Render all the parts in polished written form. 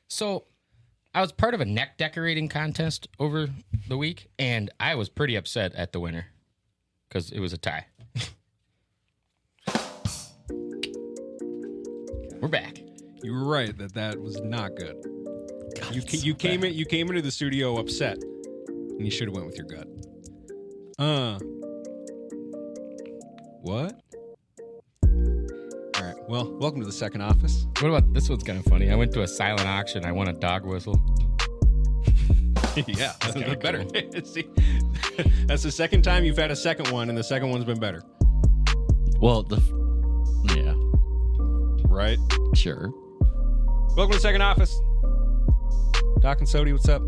So I was part of a neck decorating contest over the week, and I was pretty upset at the winner because it was a tie. We're back. You were right that was not good. You came into the studio upset, and you should have went with your gut. What? All right. Well, welcome to the second office. What about this one's kind of funny? I went to a silent auction. I won a dog whistle. Yeah, that's kind of better. See, that's the second time you've had a second one, and the second one's been better. Well, yeah, right? Sure. Welcome to the second office. Doc and Sody, what's up?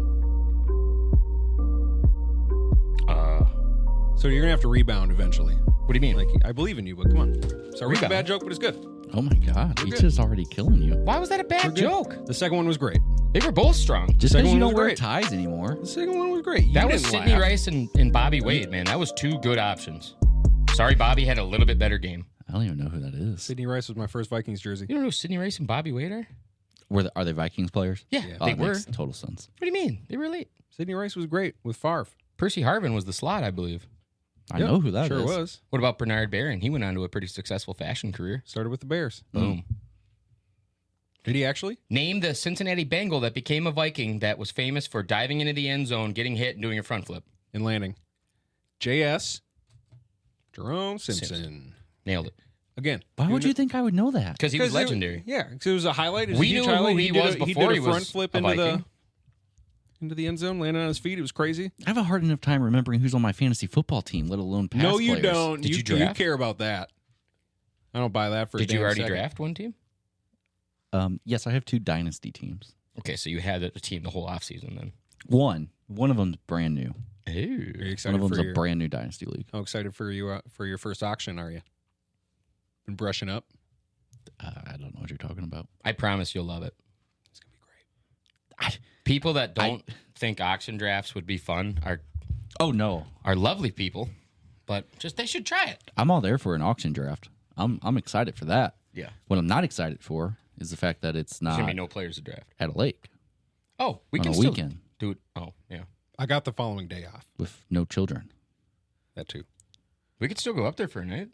So you're gonna have to rebound eventually. What do you mean? Like, I believe in you, but come on. Sorry, it's a bad joke, but it's good. Oh my God, each is already killing you. Why was that a bad joke? The second one was great. They were both strong. Just because you one don't was wear great. ties anymore. The second one was great. That was Sidney Rice and Bobby Wade, man. That was two good options. Sorry, Bobby had a little bit better game. I don't even know who that is. Sidney Rice was my first Vikings jersey. You don't know who Sidney Rice and Bobby Wade are? Are they Vikings players? Yeah, Yeah. they that were. makes total sense. What do you mean? They were elite. Sidney Rice was great with Favre. Percy Harvin was the slot, I believe. I know who that is. Sure was. What about Bernard Barron? He went on to a pretty successful fashion career. Started with the Bears. Boom. Did he actually? Name the Cincinnati Bengal that became a Viking that was famous for diving into the end zone, getting hit, and doing a front flip. And landing. J.S. Jerome Simpson. Nailed it. Again. Why would you think I would know that? Because he was legendary. Yeah, because it was a highlight. It was We a huge knew who highlight. he was before he did a front flip a into Viking. the end zone, landing on his feet. It was crazy. I have a hard enough time remembering who's on my fantasy football team, let alone past No, you players. don't. Did you You draft? care about that. I don't buy that for a Did you damn already second. draft one team? Yes, I have 2 dynasty teams. Okay, so you had a team the whole offseason then. One of them's brand new. Are you Ooh. One excited of them's for a your, brand new dynasty league. How excited for you for your first auction are you? Been brushing up? I don't know what you're talking about. I promise you'll love it. It's going to be great. People that don't think auction drafts would be fun Oh no, are lovely people, but just they should try it. I'm all there for an auction draft. I'm excited for that. Yeah. What I'm not excited for is the fact that it's There's not going to be no players to draft. at a lake Oh, we on can a still weekend do it. Oh, yeah. I got the following day off. with no children. That too. We could still go up there for a night.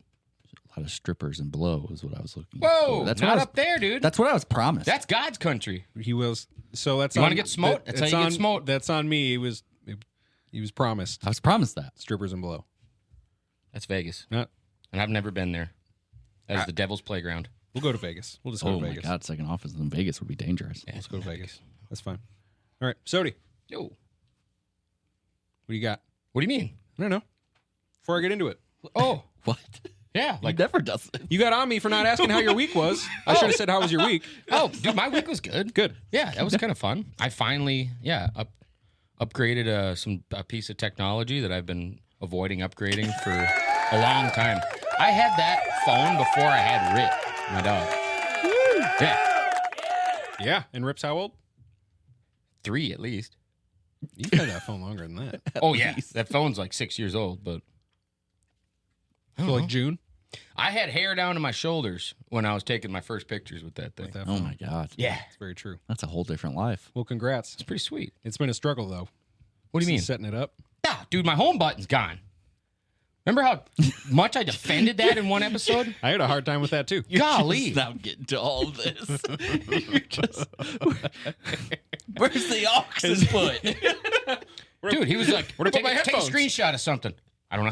A lot of strippers and blow is what I was looking Whoa, for. That's not what I was, up there, dude. That's what I was promised. That's God's country. He was. So that's. You on- wanna get smoked? That's how you get smoked. That's on me. He was promised I was promised that. strippers and blow. That's Vegas. Not. And I've never been there. That is the devil's playground. We'll go to Vegas. We'll just go Oh to my Vegas. God, second office in Vegas would be dangerous. Let's go to Vegas. That's fine. All right, Sody. Yo, What do you got? what do you mean? I don't know. Before I get into it, Oh, What? yeah. Like Like, never does it. you got on me for not asking how your week was. I should have said how was your week. oh, dude, my week was good. Good. Yeah, that was kind of fun. I finally, upgraded a piece of technology that I've been avoiding upgrading for a long time. I had that phone before I had Rip, my dog. Yeah, Yeah. And Rip's how old? 3 at least. You've had that phone longer than that. Oh yeah, that phone's like 6 years old, but So like June. I had hair down to my shoulders when I was taking my first pictures with that thing. With that Oh phone. my God. Yeah, It's very true. That's a whole different life. Well, congrats. it's pretty sweet. It's been a struggle though. What do you mean? Setting it up. Ah, dude, my home button's gone. Remember how much I defended that in one episode? I had a hard time with that too. Golly. Now getting to all of this. You're just, where's the oxen foot? Dude, he was like, Where'd I put my take a headphones?" screenshot of something. I don't know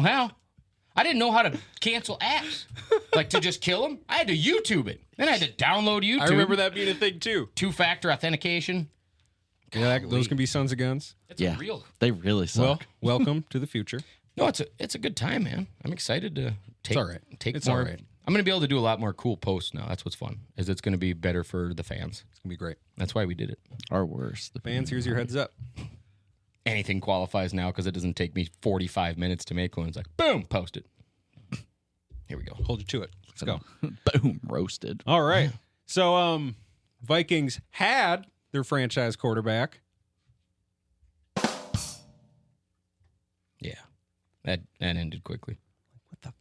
how. I didn't know how to cancel apps. Like to just kill them. I had to YouTube it. Then I had to download YouTube. I remember that being a thing too. 2-factor authentication. Yeah, those can be sons of guns. It's Yeah. real. They really suck. Well, welcome to the future. No, it's a good time, man. I'm excited to take all right. take It's more. all right. I'm going to be able to do a lot more cool posts now. That's what's fun. Is it's going to be better for the fans. It's gonna be great. That's why we did it. Our worst. The Fans, here's your heads up. Anything qualifies now because it doesn't take me 45 minutes to make one. It's like, boom, post it. Here we go. Hold you to it. Let's go. Boom, roasted. All right. So, Vikings had their franchise quarterback. Yeah, that ended quickly. What the?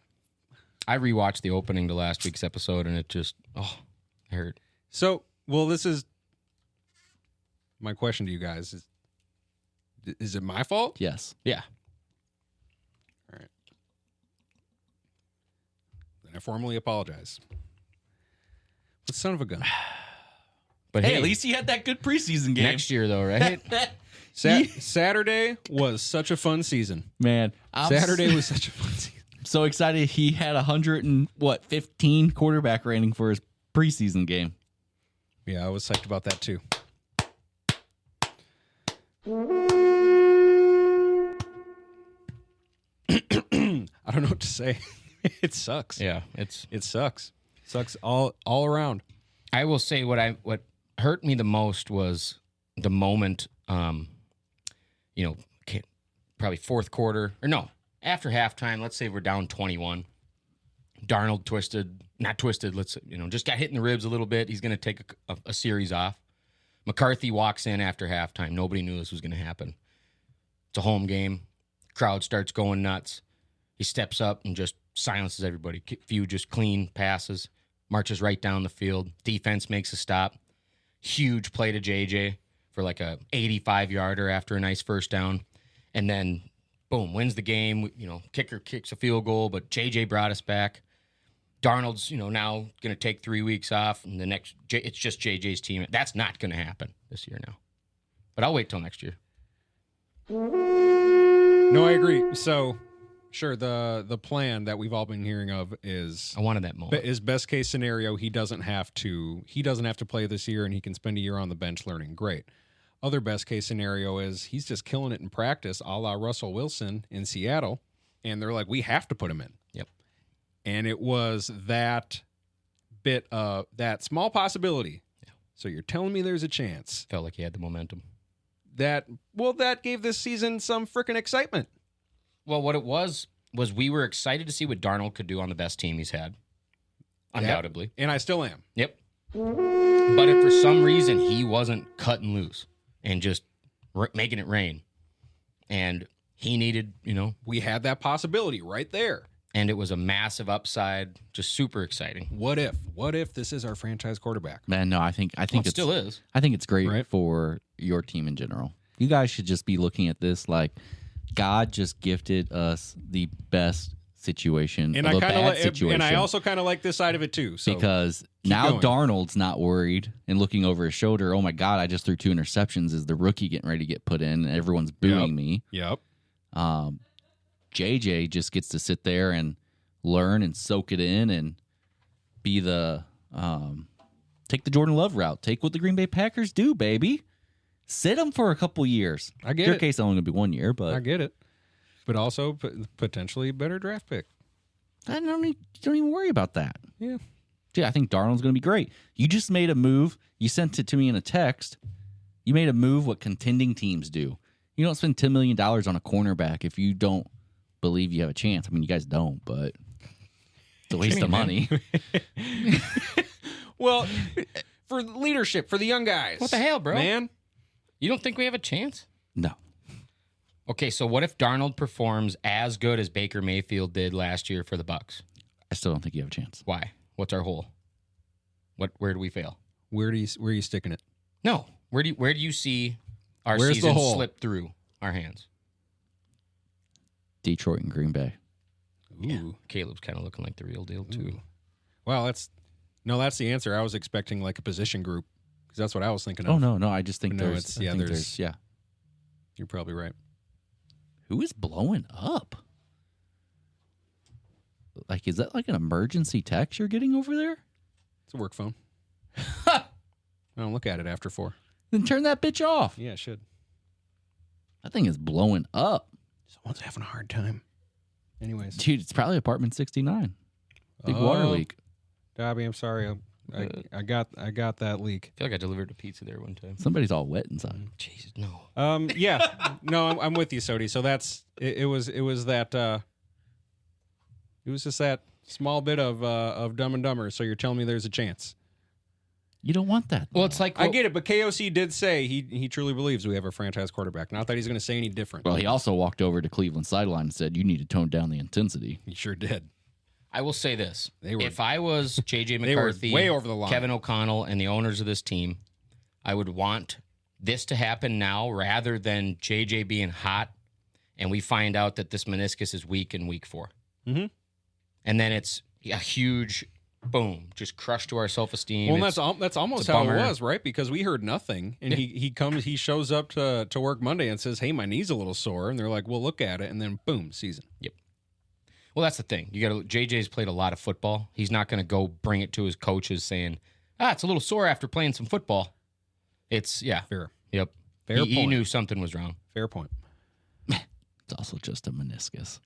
I rewatched the opening to last week's episode, and it just, it hurt. So, well, this is my question to you guys is it my fault? Yes. Yeah. All right. Then I formally apologize. But son of a gun. But Hey, at least he had that good preseason game. next year, though, right? Saturday was such a fun season. Man, Saturday was such a fun season. so excited he had 15 quarterback rating for his preseason game. Yeah, I was psyched about that too. I don't know what to say. It sucks. Yeah, It sucks. Sucks all around. I will say what hurt me the most was the moment, probably fourth quarter or no, after halftime. Let's say we're down 21. Darnold just got hit in the ribs a little bit. He's going to take a series off. McCarthy walks in after halftime. Nobody knew this was going to happen. It's a home game. Crowd starts going nuts. He steps up and just silences everybody. Few just clean passes, marches right down the field. Defense makes a stop. Huge play to J.J. for like a 85-yarder after a nice first down. And then, boom, wins the game. Kicker kicks a field goal, but J.J. brought us back. Darnold's, now going to take 3 weeks off, and it's just J.J.'s team. That's not going to happen this year now. But I'll wait till next year. No, I agree. So, sure, the plan that we've all been hearing of is I wanted that moment. Is best case scenario. He doesn't have to play this year, and he can spend a year on the bench learning. Great. Other best case scenario is he's just killing it in practice, a la Russell Wilson in Seattle, and they're like, we have to put him in. Yep. And it was that bit of that small possibility. Yeah. So you're telling me there's a chance. Felt like he had the momentum. That gave this season some freaking excitement. Well, what it was we were excited to see what Darnold could do on the best team he's had. Undoubtedly. Yep. And I still am. Yep. But if for some reason he wasn't cutting loose and just making it rain, and he needed, we had that possibility right there. And it was a massive upside, just super exciting. What if this is our franchise quarterback? Man, no, I think it still is. I think it's great right? for your team in general. You guys should just be looking at this like God just gifted us the best situation, and of a bad situation. And I also kind of like this side of it too. So because now going. Darnold's not worried and looking over his shoulder. Oh my God, I just threw 2 interceptions. Is the rookie getting ready to get put in? And everyone's booing me. Yep. JJ just gets to sit there and learn and soak it in and be the take the Jordan Love route. Take what the Green Bay Packers do, baby. Sit him for a couple years. I get In your it. case, only going to be 1 year, but I get it. But also potentially better draft pick. I don't even worry about that. Yeah. Dude, I think Darnold's going to be great. You just made a move. You sent it to me in a text. You made a move what contending teams do. You don't spend $10 million on a cornerback if you don't believe you have a chance. I mean, you guys don't, but it's a waste of money. Well, for leadership, for the young guys. What the hell, bro? Man. You don't think we have a chance? No. Okay, so what if Darnold performs as good as Baker Mayfield did last year for the Bucs? I still don't think you have a chance. Why? What's our hole? Where do we fail? Where are you sticking it? No. Where do you see our Where's the season hole? slip through our hands? Detroit and Green Bay. Ooh. Yeah. Caleb's kind of looking like the real deal too. Ooh. Well, that's the answer. I was expecting like a position group because that's what I was thinking of. Oh no, I just think No, there's it's- yeah. You're probably right. Who is blowing up? Like, is that like an emergency text you're getting over there? It's a work phone. I don't look at it after 4. Then turn that bitch off. Yeah, it should. That thing is blowing up. Someone's having a hard time. Anyways. Dude, it's probably apartment 69. Big water leak. Dobby, I'm sorry. I got that leak. I feel like I delivered a pizza there one time. Somebody's all wet inside. Jesus, no. Yeah. No, I'm with you, Sody. So that's it was that it was just that small bit of Dumb and Dumber. So you're telling me there's a chance. You don't want that. Well, it's like I get it, but KOC did say he truly believes we have a franchise quarterback. Not that he's going to say any different. Well, he also walked over to Cleveland sideline and said, "You need to tone down the intensity." He sure did. I will say this. They were- if I was J.J. They were McCarthy, way over the line. Kevin O'Connell, and the owners of this team, I would want this to happen now rather than J.J. being hot and we find out that this meniscus is weak in week 4. Mm-hmm. And then it's a huge boom, just crushed to our self-esteem. Well, that's almost how bummer. it was, right? Because we heard nothing, and he shows up to work Monday and says, "Hey, my knee's a little sore," and they're like, "Well, look at it," and then boom, season. Yep. Well, that's the thing. JJ's played a lot of football. He's not going to go bring it to his coaches saying, it's a little sore after playing some football. It's, Fair. Yep. Fair He point. knew something was wrong. Fair point. It's also just a meniscus.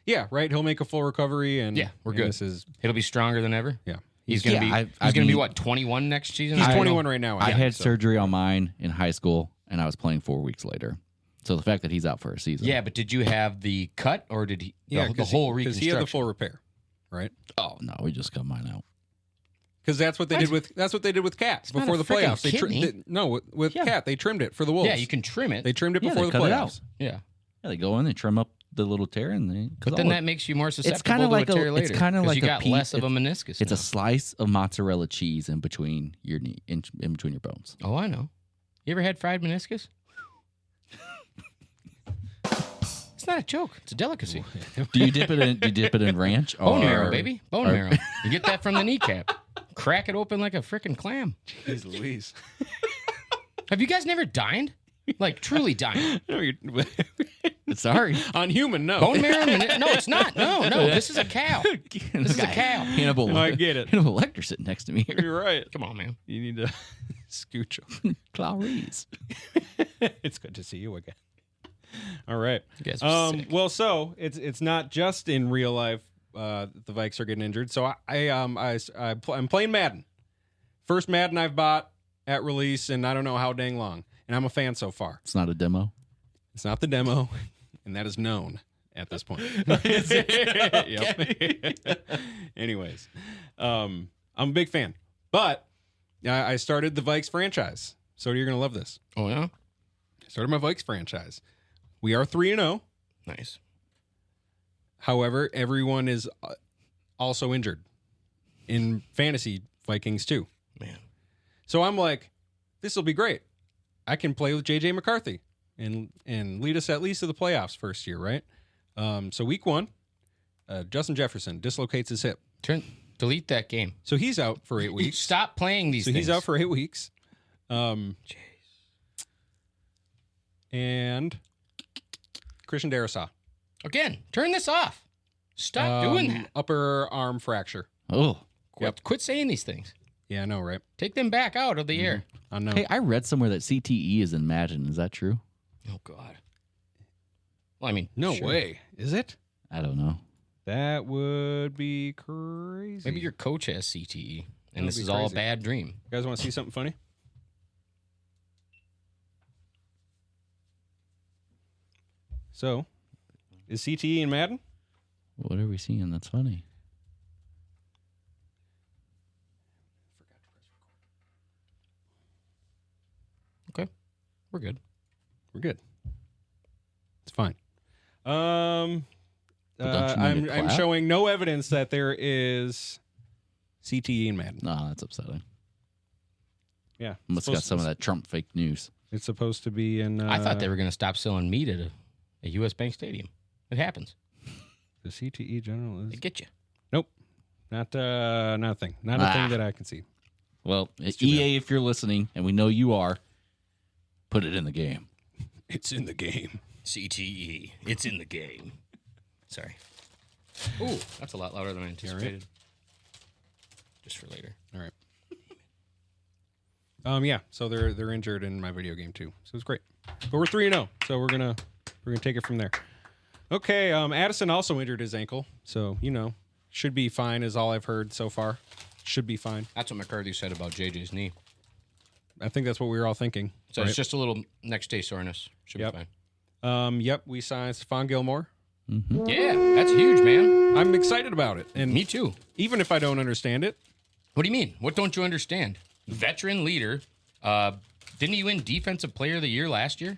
Yeah, right. He'll make a full recovery, and we're good. It'll be stronger than ever. Yeah. He's going to be. He's going to be what, 21 next season? He's I don't 21 know. right now. I think, had so. surgery on mine in high school, and I was playing 4 weeks later. So the fact that he's out for a season. Yeah, but did you have the cut or did he? the whole reconstruction. Because he had the full repair, right? Oh no, we just got mine out. Because that's what they did with Cat not before a the freaking playoffs. kidney. With Cat they trimmed it for the Wolves. Yeah, you can trim it. They trimmed it Yeah, before they the cut it playoffs. out. Yeah. Yeah, they go in, they trim up the little tear, and they. But then that makes you more susceptible it's kind of to like a tear later. It's kind of 'cause like you a got piece, less of a meniscus. It's now. a slice of mozzarella cheese in between your knee, in between your bones. Oh, I know. You ever had fried meniscus? It's not a joke. It's a delicacy. Do you dip it in ranch? Bone or, marrow, baby. Bone marrow. You get that from the kneecap. Crack it open like a frickin' clam. Jeez Louise. Have you guys never dined? Like, truly dined? No, Sorry. on human, no. Bone marrow? No, it's not. No. This is a cow. This is a cow. Hannibal. No, I get it. Hannibal Lecter sitting next to me here. You're right. Come on, man. You need to scooch over. Clarice. It's good to see you again. All right. You guys are sick. Well, so it's not just in real life the Vikes are getting injured. So I'm playing Madden. First Madden I've bought at release, and I don't know how dang long. And I'm a fan so far. It's not a demo. It's not the demo, and that is known at this point. Yep. Anyways, I'm a big fan. But I started the Vikes franchise. So you're going to love this. Oh, yeah? I started my Vikes franchise. We are 3-0. Nice. However, everyone is also injured in fantasy Vikings too. Man. So I'm like, this will be great. I can play with J.J. McCarthy and lead us at least to the playoffs first year, right? So week 1, Justin Jefferson dislocates his hip. Delete that game. So he's out for 8 weeks. Stop playing these things. He's out for 8 weeks. And Christian Darrisaw. Again, turn this off. Stop doing that. Upper arm fracture. Oh. Quit saying these things. Yeah, I know, right? Take them back out of the air. I know. Hey, I read somewhere that CTE is in Madden. Is that true? Oh, God. Well, I mean, No sure. way. Is it? I don't know. That would be crazy. Maybe your coach has CTE, and would this be is all a crazy. bad dream. You guys want to see something funny? So, is CTE in Madden? What are we seeing? That's funny. Okay. We're good. We're good. It's fine. don't you need to I'm clap? showing no evidence that there is CTE in Madden. No, that's upsetting. Yeah. Must have got some of that Trump fake news. It's supposed to be in. I thought they were going to stop selling meat at a U.S. Bank Stadium. It happens. The CTE general They is. get you. Nope. Not a thing. Not a thing that I can see. Well, too EA, if you're listening, and we know you are, put it in the game. It's in the game. CTE. It's in the game. Sorry. Ooh, that's a lot louder than I anticipated. Just for later. All right. Yeah. So they're injured in my video game too. So it's great. But we're 3-0. So we're gonna take it from there. Okay. Addison also injured his ankle. So should be fine is all I've heard so far. Should be fine. That's what McCarthy said about JJ's knee. I think that's what we were all thinking. So right? it's just a little next day soreness. Should Yep. be fine. Yep. We signed Stephon Gilmore. Yeah, that's huge, man. I'm excited about it. And Me too. even if I don't understand it, What do you mean? What don't you understand? Veteran leader. Didn't he win Defensive Player of the Year last year?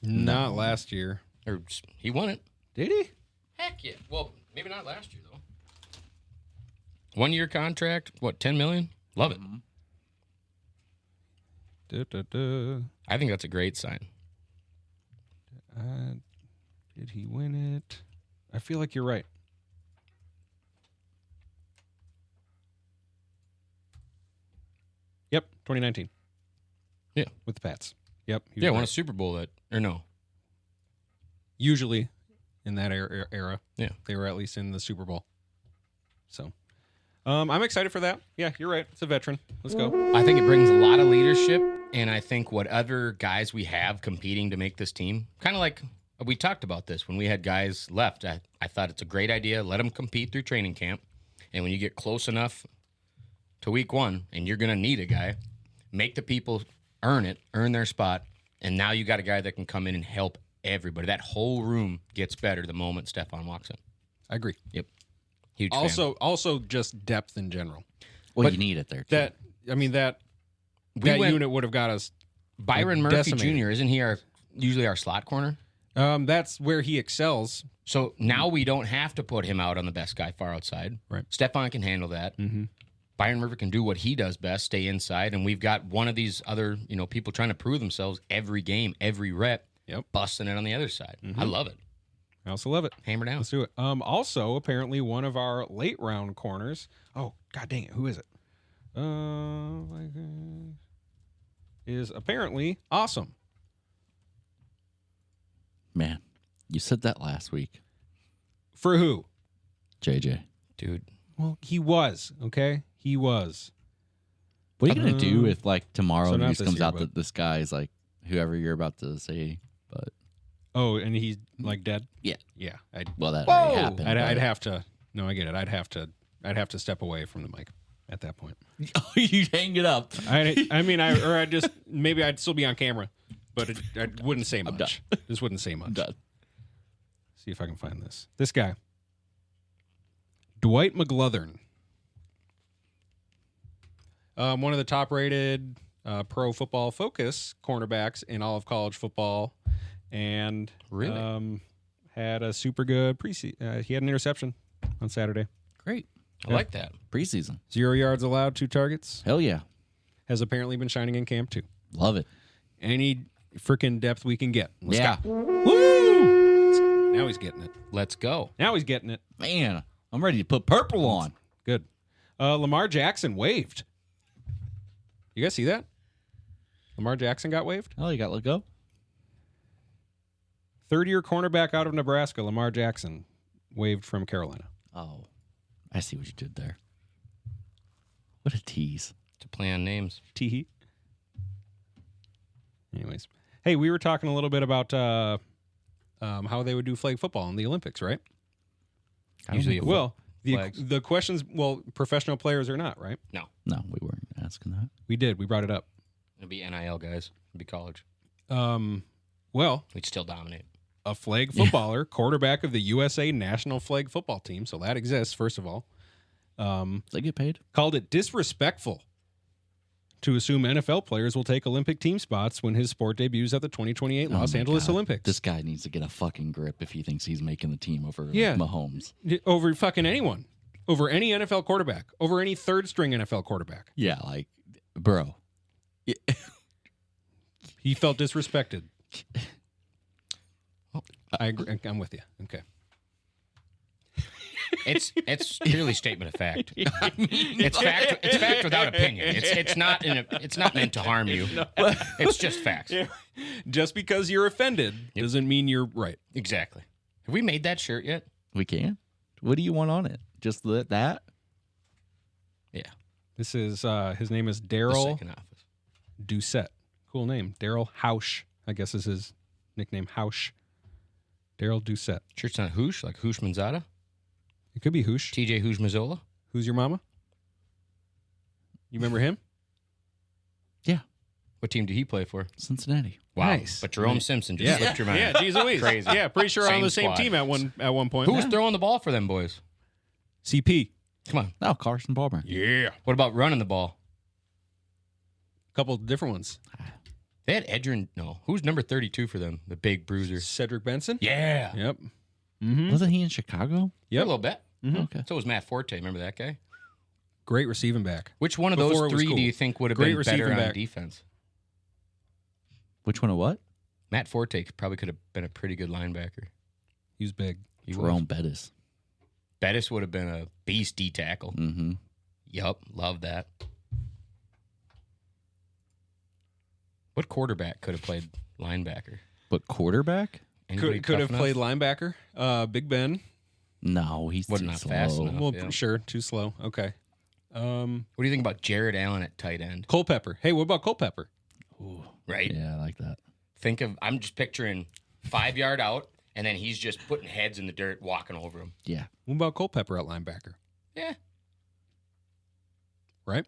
not last year. Or he won it. Did he? Heck yeah. Well, maybe not last year though. 1 year contract. What? $10 million. Love it. I think that's a great sign. Did he win it? I feel like you're right. Yep, 2019. Yeah. With the Pats. Yep. Yeah, won a Super Bowl or no. Usually in that era, Yeah. they were at least in the Super Bowl. So I'm excited for that. Yeah, you're right. It's a veteran. Let's go. I think it brings a lot of leadership, and I think what other guys we have competing to make this team, kind of like we talked about this when we had guys left. I thought it's a great idea. Let them compete through training camp, and when you get close enough to week 1, and you're going to need a guy, make the people earn their spot, and now you got a guy that can come in and help everybody. That whole room gets better the moment Stephon walks in. I agree. Yep. Huge Also, fan. just depth in general. Well, But you need it there. Too. That unit would have got us. Byron Murphy decimated. Jr., isn't he usually our slot corner? That's where he excels. So now we don't have to put him out on the best guy far outside. Right. Stephon can handle that. Mm-hmm. Byron Murphy can do what he does best, stay inside. And we've got one of these other, people trying to prove themselves every game, every rep, busting it on the other side. Mm-hmm. I love it. I also love it. Hammer down. Let's do it. Also, apparently, one of our late round corners. Oh, god dang it! Who is it? Is apparently awesome. Man, you said that last week. For who? JJ. Dude. Well, he was. Okay, he was. What are you going to do if, tomorrow so not news this comes year, out but- that this guy is, whoever you're about to say, but... Oh, and he's, dead? Yeah. Yeah. Well, that already Whoa! happened. I'd have to... No, I get it. I'd have to step away from the mic at that point. You hang it up. I'd just... Maybe I'd still be on camera, but I wouldn't say much. done. Just wouldn't say much. I'm done. See if I can find this. This guy. Dwight McGlothern. One of the top-rated Pro Football Focus cornerbacks in all of college football, and Really? had a super good preseason. He had an interception on Saturday. Great. I like that. Preseason. 0 yards allowed, 2 targets. Hell yeah. Has apparently been shining in camp too. Love it. Any freaking depth we can get. Let's Yeah. go. Woo! Now he's getting it. Let's go. Now he's getting it. Man, I'm ready to put purple on. Good. Lamar Jackson waived. You guys see that? Lamar Jackson got waived. Oh, you got let go? Third-year cornerback out of Nebraska, Lamar Jackson, waived from Carolina. Oh, I see what you did there. What a tease. To play on names. Tee. Anyways. Hey, we were talking a little bit about how they would do flag football in the Olympics, right? Usually a Well, flags. the questions, professional players or not, right? No. No, we weren't asking that. We did. We brought it up. It'll be NIL guys. It'll be college. Well, We'd still dominate. a flag footballer, quarterback of the USA national flag football team, so that exists, first of all, Does they get paid? called it disrespectful to assume NFL players will take Olympic team spots when his sport debuts at the 2028 Oh Los my Angeles God. Olympics. This guy needs to get a fucking grip if he thinks he's making the team over Yeah. Mahomes. Over fucking anyone. Over any NFL quarterback. Over any third-string NFL quarterback. Yeah, bro. He felt disrespected. I agree. I'm with you. Okay. It's purely a statement of fact. It's fact. It's fact without opinion. It's not meant to harm you. It's just facts. Yeah. Just because you're offended doesn't mean you're right. Exactly. Have we made that shirt yet? We can. What do you want on it? Just that? Yeah. This is his name is The Daryl second office. Doucette. Cool name. Daryl Hausch, I guess is his nickname. Hausch. Daryl Doucette. Shirt's not Hoosh, like Hoosh Manzada. It could be Hoosh. TJ Hoosh Mazzola. Who's your mama? You remember him? Yeah. What team did he play for? Cincinnati. Wow. Nice. But Jerome Simpson just slipped your mind. Yeah, geez Louise. Crazy. Yeah, pretty sure on Same the same squad. team at one point. Who was throwing the ball for them boys? CP. Come on. Oh, Carson Palmer. Yeah. What about running the ball? Couple different ones. They had Edrin. No. Who's number 32 for them? The big bruiser. Cedric Benson. Yeah. Yep. Mm-hmm. Wasn't he in Chicago? A little bit. Okay. So was Matt Forte. Remember that guy? Great receiving back. Which one of Before those it was three cool. do you think would have Great been better receiving on back. defense? Which one of what? Matt Forte probably could have been a pretty good linebacker. He was big. He Jerome Bettis. Bettis would have been a beast D tackle. Mm-hmm. Yup, love that. What quarterback could have played linebacker? But quarterback? Anybody Could have tough played enough? linebacker. Big Ben. No, he's Wasn't too not slow. fast enough. Well, yeah. sure, too slow. Okay. What do you think about Jared Allen at tight end? Culpepper. Hey, what about Culpepper? Right? Yeah, I like that. I'm just picturing 5 yard out, and then he's just putting heads in the dirt, walking over them. Yeah. What about Culpepper at linebacker? Yeah. Right?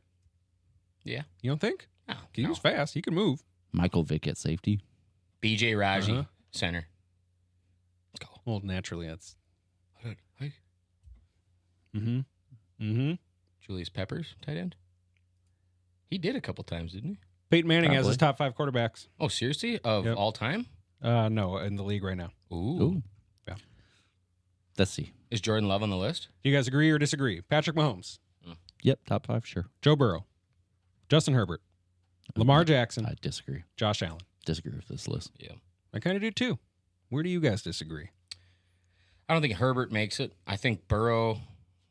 Yeah. You don't think? No, He no. was fast. He could move. Michael Vick at safety. BJ Raji, Uh-huh. center. Let's go. Well, naturally, that's. Hey. Mm-hmm. Mm-hmm. Julius Peppers, tight end. He did a couple times, didn't he? Peyton Manning has Probably. his top 5 quarterbacks. Oh, seriously? Of Yep. all time? No, in the league right now. Ooh. Ooh. Yeah. Let's see. Is Jordan Love on the list? Do you guys agree or disagree? Patrick Mahomes, Yep, top 5, sure. Joe Burrow, Justin Herbert, Lamar Jackson, I disagree. Josh Allen. Disagree with this list. Yeah. I kind of do too. Where do you guys disagree? I don't think Herbert makes it. I think Burrow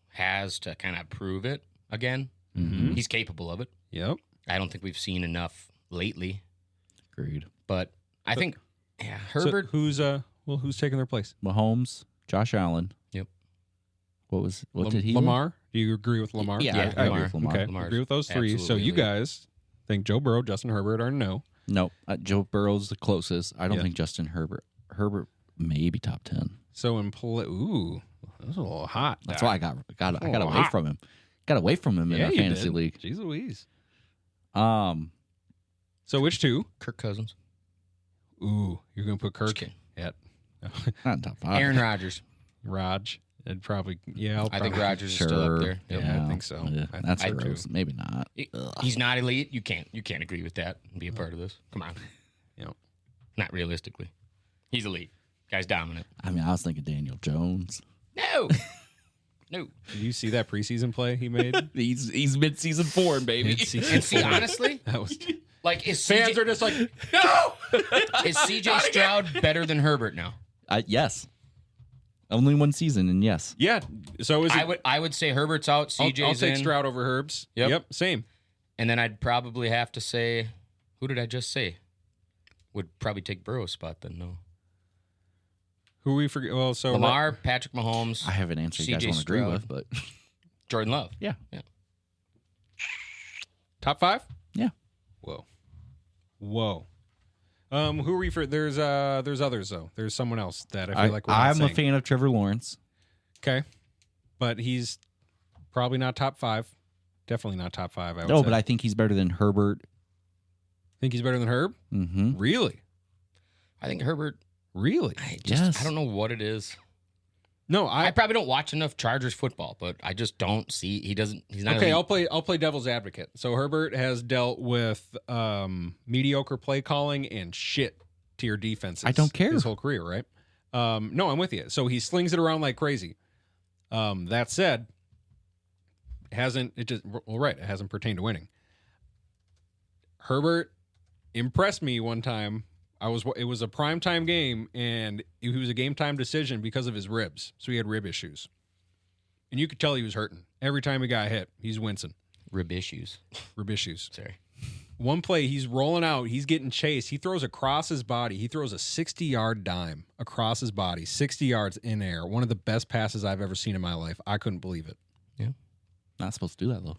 has to kind of prove it again. Mm-hmm. He's capable of it. Yep. I don't think we've seen enough lately, Agreed. but I think So Herbert. who's taking their place? Mahomes, Josh Allen. Yep. What did he? Lamar? Do you agree with Lamar? Yeah, Yeah, I agree Lamar. with Lamar. Okay. Lamar's Agree with those 3. So absolutely you elite. guys think Joe Burrow, Justin Herbert are no. No, Joe Burrow's the closest. I don't Yeah. think Justin Herbert. Herbert maybe top 10. So in play, ooh, that's a little hot. That's Doc. why I got Oh, away hot. from him. Got away from him in Yeah, our you fantasy did. league. Jeez Louise. So which 2? Kirk Cousins. Ooh, you're gonna put Just Kirk kidding. at not in top 5. Aaron Rodgers. Raj. And probably I'll I think probably- Rodgers is still up there. Yep. Yeah, I think so. Yeah, I- that's I gross. do. Maybe not. He's not elite. You can't agree with that and be a part of this. Come on. Yep. Not realistically. He's elite. Guy's dominant. I mean, I was thinking Daniel Jones. No. No. Did you see that preseason play he made? He's mid-season form, baby. Mid-season And see, form. honestly, That was like is fans CJ, are just like, is CJ Stroud better than Herbert now? Yes. Only one season, and yes. yeah. So is it? I would say Herbert's out, I'll CJ's take in, Stroud over Herbs. Yep. Same. and then I'd probably have to say, who did I just say? Would probably take Burrow's spot then. No, Who we forget? Well, so Lamar, Patrick Mahomes, I have an answer you guys CJ want to agree Stroud. with, but Jordan Love. yeah. top 5. Yeah. Whoa. Who are we for? There's others though. There's someone else that I feel like we're not I'm a saying. fan of Trevor Lawrence. Okay, but he's probably not top 5. Definitely not top 5. I would No, say. but I think he's better than Herbert. think he's better than Herb. Mm-hmm. Really? I think Herbert. Really? Yes. I don't know what it is. No, I probably don't watch enough Chargers football, but I just don't see. He's not. Okay, elite. I'll play devil's advocate. So Herbert has dealt with mediocre play calling and shit tier defenses. I don't care. His whole career, right? No, I'm with you. So he slings it around like crazy. That said, it hasn't pertained to winning. Herbert impressed me one time. It was a primetime game, and it was a game time decision because of his ribs. So he had rib issues. And you could tell he was hurting. Every time he got hit, he's wincing. Rib issues. Rib issues. Sorry. One play, he's rolling out. He's getting chased. He throws across his body. He throws a 60-yard dime across his body, 60 yards in air. One of the best passes I've ever seen in my life. I couldn't believe it. Not supposed to do that, though.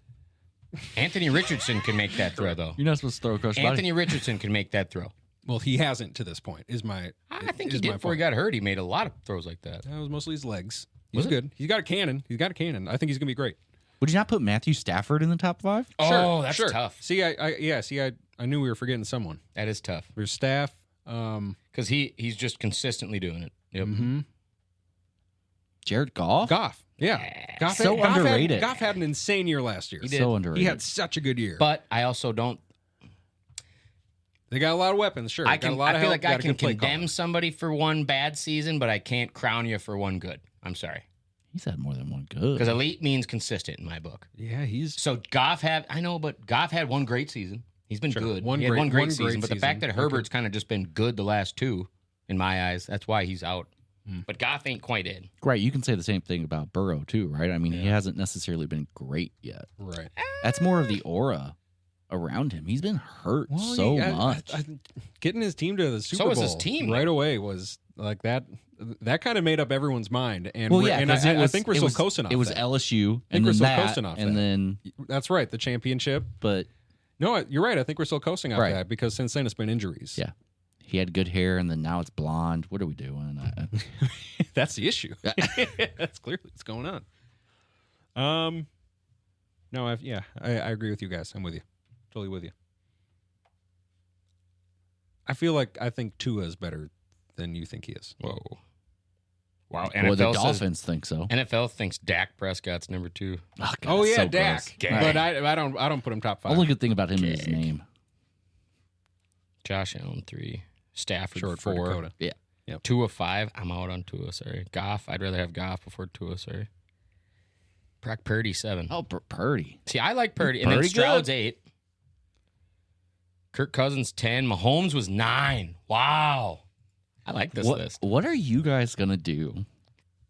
Anthony Richardson can make that throw, though. You're not supposed to throw across your Anthony Richardson can make that throw. Well, he hasn't to this point, I think he did before he got hurt. He made a lot of throws like that. That was mostly his legs. Was He's it? good. He's got a cannon. I think he's going to be great. Would you not put Matthew Stafford in the top 5? Oh, that's tough. See, I knew we were forgetting someone. That is tough There's Staff. because he's just consistently doing it. Yep. Jared Goff? Goff. Yeah. Goff So underrated. Goff had an insane year last year. He did. So underrated. He had such a good year. But I also don't. They got a lot of weapons, sure. I Got a can. lot I of feel help, like I got a can good play condemn caller. somebody for one bad season, but I can't crown you for one good. I'm sorry, He's had more than one good. because elite means consistent in my book. Yeah, he's So Goff had. I know, but Goff had one great season. He's been Sure. good. One He had great- one great one season, great but the season. fact that Okay. Herbert's kind of just been good the last two, in my eyes, that's why he's out. But Goff ain't quite in. Right. You can say the same thing about Burrow too, right? I mean, he hasn't necessarily been great yet. Right. That's more of the aura around him. He's been hurt so much. Getting his team to the Super So Bowl is his team, right though. away was like that. That kind of made up everyone's mind. And well, we're- yeah, and 'cause I think we're still coasting off It was that. LSU, I think and we're then still that, coasting off and that. then That's right, the championship. but No, you're right. I think we're still coasting off Right. that because since then it's been injuries. Yeah. he had good hair, and then now it's blonde. What are we doing? That's the issue. That's clearly what's going on. No, I agree with you guys. I'm with you. Totally with you. I think Tua is better than you think he is. Whoa. Wow. Well, the NFL says, Dolphins think so. NFL thinks Dak Prescott's number 2. Oh, God, Oh yeah, so Dak. gross. But I don't put him top 5. Only good thing about him is his name. Josh Allen 3. Stafford Short for 4. Dakota. Yeah. Tua 5. I'm out on Tua, sorry. Goff. I'd rather have Goff before Tua, sorry. Brock Purdy 7. Oh, Purdy. See, I like Purdy. And then Purdy Stroud's good. 8. Kirk Cousins 10. Mahomes was 9. Wow. I like this list. What are you guys gonna do?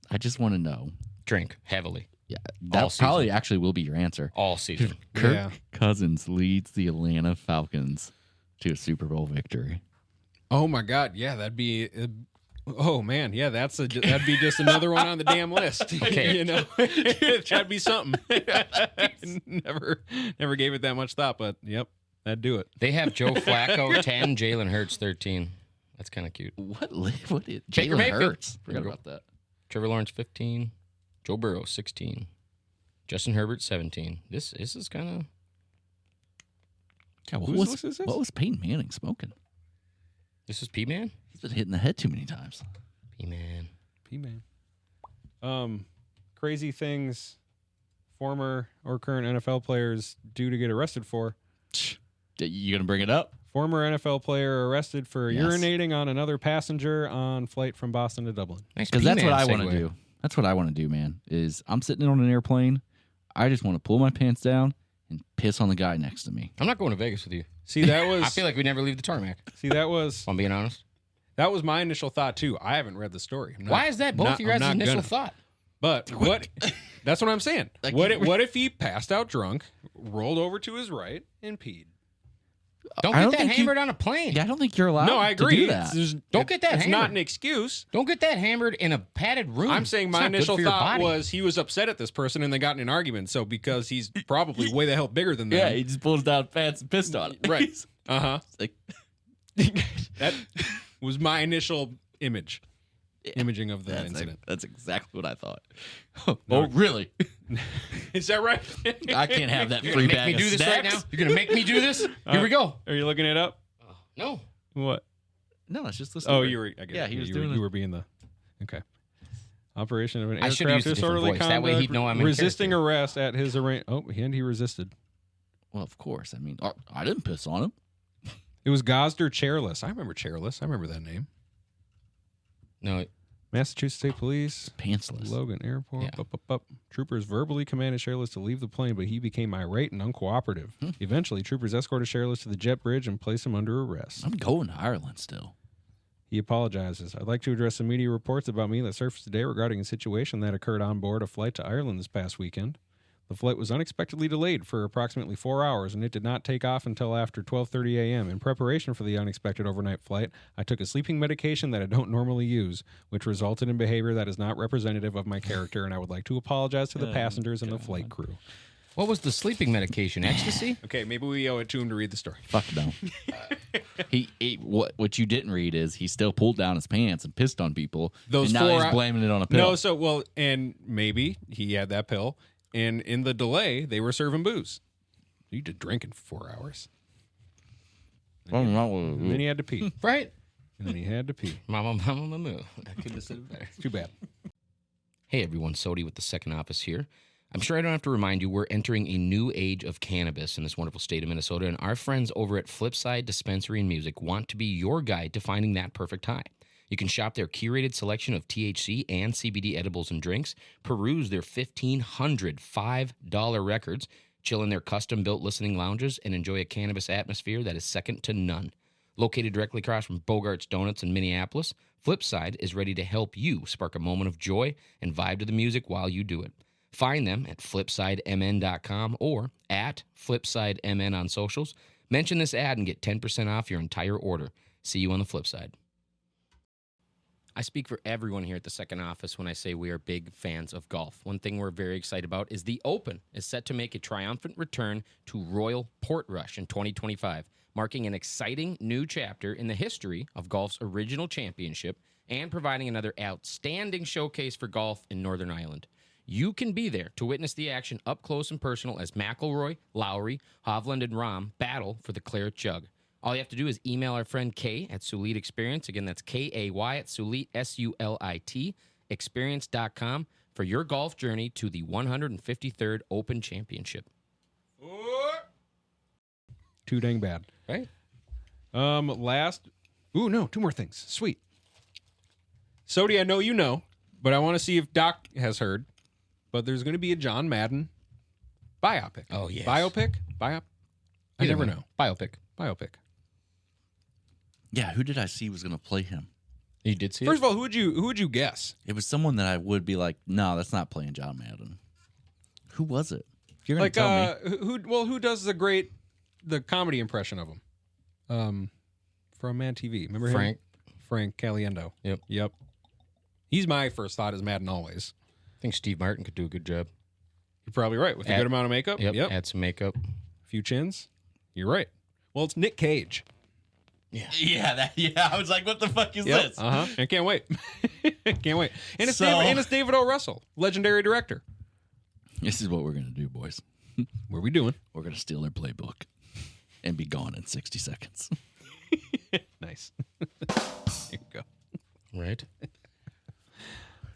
I just want to know. Drink heavily Yeah, All that season. probably actually will be your answer. all season. Kirk Yeah. Cousins leads the Atlanta Falcons to a Super Bowl victory. Oh my God, yeah, that'd be. Oh man, yeah, that'd be just another one on the damn list. Okay. You know, that'd be something. never gave it that much thought, but yep, that'd do it. They have Joe Flacco 10, Jalen Hurts 13. That's kind of cute. What is Baker Jalen Mayfield. Hurts? Forgot about that. Trevor Lawrence 15, Joe Burrow 16, Justin Herbert 17. This is kind of Yeah, Whose list is this? what was Peyton Manning smoking? this is P-Man. He's been hitting the head too many times. P-Man. P-Man. Crazy things former or current NFL players do to get arrested for. You gonna bring it up? Former NFL player arrested for Yes. urinating on another passenger on flight from Boston to Dublin. Nice Because that's what I P-Man want to segue. do. That's what I want to do, man. Is I'm sitting on an airplane. I just want to pull my pants down and piss on the guy next to me. I'm not going to Vegas with you. See, that was I feel like we never leave the tarmac. if I'm being honest. that was my initial thought too. I haven't read the story. I'm not- Why is that both not- your I'm guys' not initial gonna. thought? But what? That's what I'm saying. Like- What if he passed out drunk, rolled over to his right, and peed? Don't I get don't that think you- hammered on a plane. Yeah, I don't think you're allowed. No, I to agree. do that. Don't get that It's not hammered. an excuse. Don't get that hammered in a padded room. I'm saying It's my not good initial for your thought body. was he was upset at this person and they got in an argument. So because he's probably way the hell bigger than them. Yeah, he just pulls down pants and pissed on it. Right. Uh-huh. Like, That was my initial imaging of the incident. That's exactly what I thought. Oh, really? Is that right? I can't have that You're free gonna make bag me of do this right now? snacks. You're gonna make me do this? Here we go. Are you looking it up? No. What? No, it's just this. Oh, you were. I get Yeah, it. he was you doing were, it. you were being the. Okay. Operation of an I should've aircraft used a different disorderly voice. conduct. That way he'd know I'm in resisting character. arrest at his arraignment. Oh, and he resisted. Well, of course. I mean, I didn't piss on him. It was Gosder Chairless. I remember Chairless. I remember that name. No. Massachusetts State Police. Pantsless. Logan Airport. Yeah. Up. Troopers verbally commanded Chairless to leave the plane, but he became irate and uncooperative. Eventually, troopers escorted Chairless to the jet bridge and placed him under arrest. I'm going to Ireland still. He apologizes. I'd like to address the media reports about me that surfaced today regarding a situation that occurred on board a flight to Ireland this past weekend. The flight was unexpectedly delayed for approximately 4 hours, and it did not take off until after 12:30 a.m. In preparation for the unexpected overnight flight, I took a sleeping medication that I don't normally use, which resulted in behavior that is not representative of my character, and I would like to apologize to the passengers and the flight crew. What was the sleeping medication? Ecstasy? Okay, maybe we owe it to him to read the story. Fuck no. What you didn't read is he still pulled down his pants and pissed on people. Those and now 4 he's blaming it on a pill. No, and maybe he had that pill, and in the delay, they were serving booze. You did drinking for 4 hours. And then he had to pee. Right? And then he had to pee. Mama, moo. I couldn't have said it better. Too bad. Hey everyone, Sodi with the Second Office here. I'm sure I don't have to remind you we're entering a new age of cannabis in this wonderful state of Minnesota, and our friends over at Flipside Dispensary and Music want to be your guide to finding that perfect high. You can shop their curated selection of THC and CBD edibles and drinks, peruse their 1,500 $5 records, Chill in their custom-built listening lounges and enjoy a cannabis atmosphere that is second to none. Located directly across from Bogart's Donuts in Minneapolis, Flipside is ready to help you spark a moment of joy and vibe to the music while you do it. Find them at flipsidemn.com or at flipsidemn on socials. Mention this ad and get 10% off your entire order. See you on the flip side. I speak for everyone here at the Second Office when I say we are big fans of golf. One thing we're very excited about is the Open is set to make a triumphant return to Royal Portrush in 2025, marking an exciting new chapter in the history of golf's original championship and providing another outstanding showcase for golf in Northern Ireland. You can be there to witness the action up close and personal as McIlroy, Lowry, Hovland, and Rahm battle for the Claret Jug. All you have to do is email our friend Kay at Sulit Experience. Again, that's K-A-Y at Sulit, S-U-L-I-T, experience.com for your golf journey to the 153rd Open Championship. Too dang bad. Right? Two more things. Sweet. Sodi, I know you know, but I want to see if Doc has heard. But there's going to be a John Madden biopic. Oh, yes. Biopic? I never know. Biopic. Yeah, who did I see was going to play him? You did see First it? of all, who would you guess? It was someone that I would be like, no, that's not playing John Madden. Who was it? If you're going to tell me. Who does the comedy impression of him? From Man TV. Remember him? Frank Caliendo. Yep. He's my first thought is Madden always. I think Steve Martin could do a good job. You're probably right. With a good amount of makeup. Yep. Add some makeup. A few chins. You're right. Well, it's Nick Cage. Yeah. I was like, what the fuck is this? I can't wait. Can't wait. And it's David O. Russell, legendary director. This is what we're going to do, boys. What are we doing? We're going to steal their playbook and be gone in 60 seconds. Nice. There you go. Right.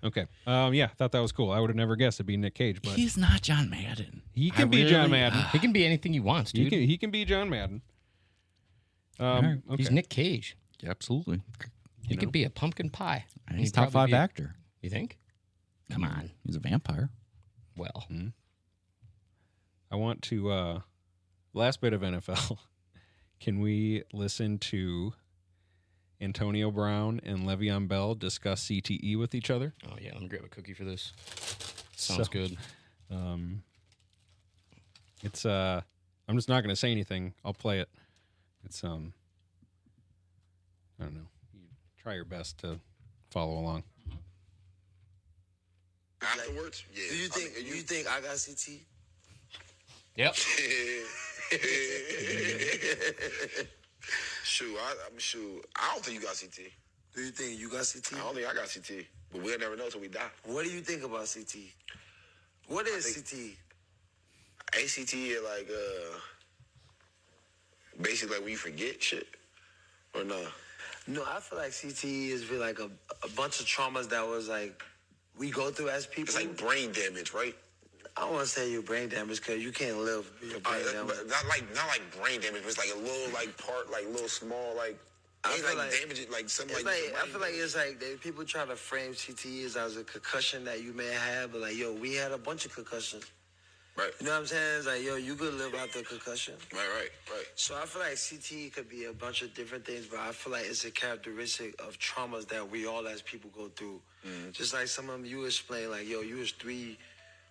Okay. Thought that was cool. I would have never guessed it'd be Nick Cage, but he's not John Madden. He can be John Madden. He can be anything he wants, dude. He can be John Madden. Okay. He's Nick Cage. Yeah, absolutely. He could be a pumpkin pie. And he's top 5 actor. You think? Come on. He's a vampire. Well. I want to, last bit of NFL. Can we listen to Antonio Brown and Le'Veon Bell discuss CTE with each other? Oh, yeah. Let me grab a cookie for this. Sounds good. It's, I'm just not going to say anything. I'll play it. It's, I don't know. You try your best to follow along. Afterwards? Yeah. Do you think I got CT? Yep. Shoot, I don't think you got CT. Do you think you got CT? I don't think I got CT. But we'll never know till we die. What do you think about CT? What is CT? ACT is like, basically like when you forget shit. Or no? No, I feel like CT is really like a bunch of traumas that was like, we go through as people. It's like brain damage, right? I don't want to say your brain damage because you can't live with your brain damage. Not like brain damage, but it's like a little like part, like little small like. I feel like damage, like something like. I feel like it's like people try to frame CTE as a concussion that you may have, but like we had a bunch of concussions. Right. You know what I'm saying? It's like you could live out the concussion. Right. So I feel like CTE could be a bunch of different things, but I feel like it's a characteristic of traumas that we all as people go through. Mm-hmm. Just like some of them you explain, like you was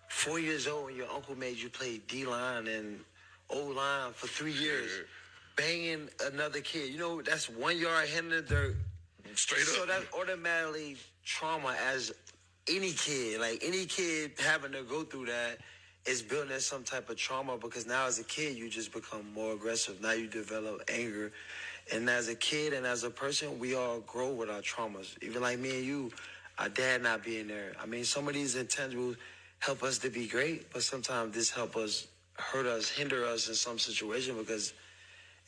4 years old when your uncle made you play D-line and O-line for 3 years, banging another kid. You know, that's 1 yard hitting the dirt. Straight up. So that's automatically trauma as any kid. Like any kid having to go through that is building in some type of trauma because now as a kid, you just become more aggressive. Now you develop anger. And as a kid and as a person, we all grow with our traumas. Even like me and you, our dad not being there. I mean, some of these intangibles help us to be great, but sometimes this help us, hurt us, hinder us in some situation because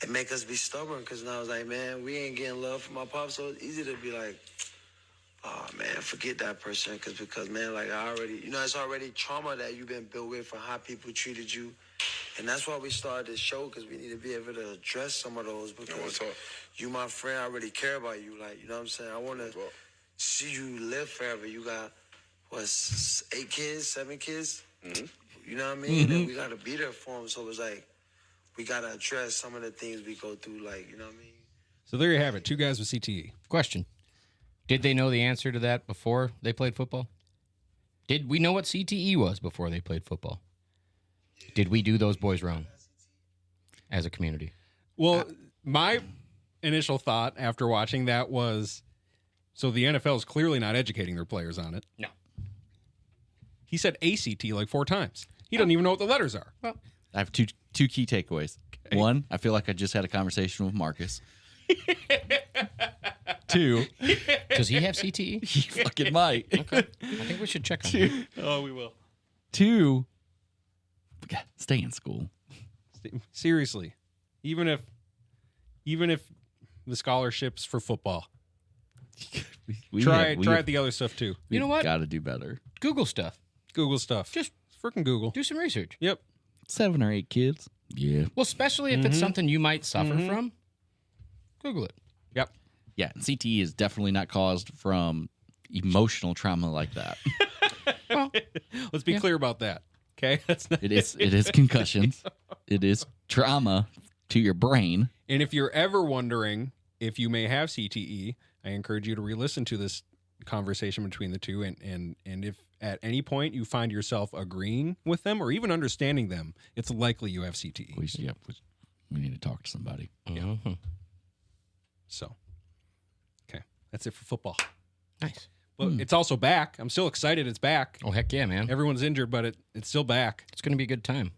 it make us be stubborn. Because now it's like, man, we ain't getting love from our pops, so it's easy to be like, oh man, forget that person. Because man, like I already, it's already trauma that you've been built with from how people treated you. And that's why we started this show, because we need to be able to address some of those because you my friend, I really care about you. Like, you know what I'm saying? I want to see you live forever. You got, 8 kids, 7 kids? Mm-hmm. You know what I mean? And we got to be there for them. So it's like, we got to address some of the things we go through, like, you know what I mean? So there you have it. 2 guys with CTE. Question. Did they know the answer to that before they played football? Did we know what CTE was before they played football? Did we do those boys wrong as a community? Well, my initial thought after watching that was, so the NFL is clearly not educating their players on it. No. He said ACT like 4 times. He doesn't even know what the letters are. Well, I have two key takeaways. Okay. 1, I feel like I just had a conversation with Marcus. 2, does he have CTE? he fucking might. Okay. I think we should check on him. Oh, we will. 2, stay in school. Seriously, even if the scholarships for football, try the other stuff too. You know what? Got to do better. Google stuff. Google stuff. Just freaking Google. do some research. Yep. 7 or 8 kids. Yeah. Well, especially if it's something you might suffer from, Google it. Yep. Yeah. And CTE is definitely not caused from emotional trauma like that. Well, Let's be clear about that. Okay. That's not It is concussions. It is trauma to your brain. And if you're ever wondering if you may have CTE, I encourage you to re-listen to this conversation between the two. And if at any point you find yourself agreeing with them or even understanding them, it's likely you have CTE. We need to talk to somebody. mhm. So, okay. That's it for football. Nice. But it's also back. I'm still excited it's back. Oh, heck yeah, man. Everyone's injured, but it's still back. It's going to be a good time.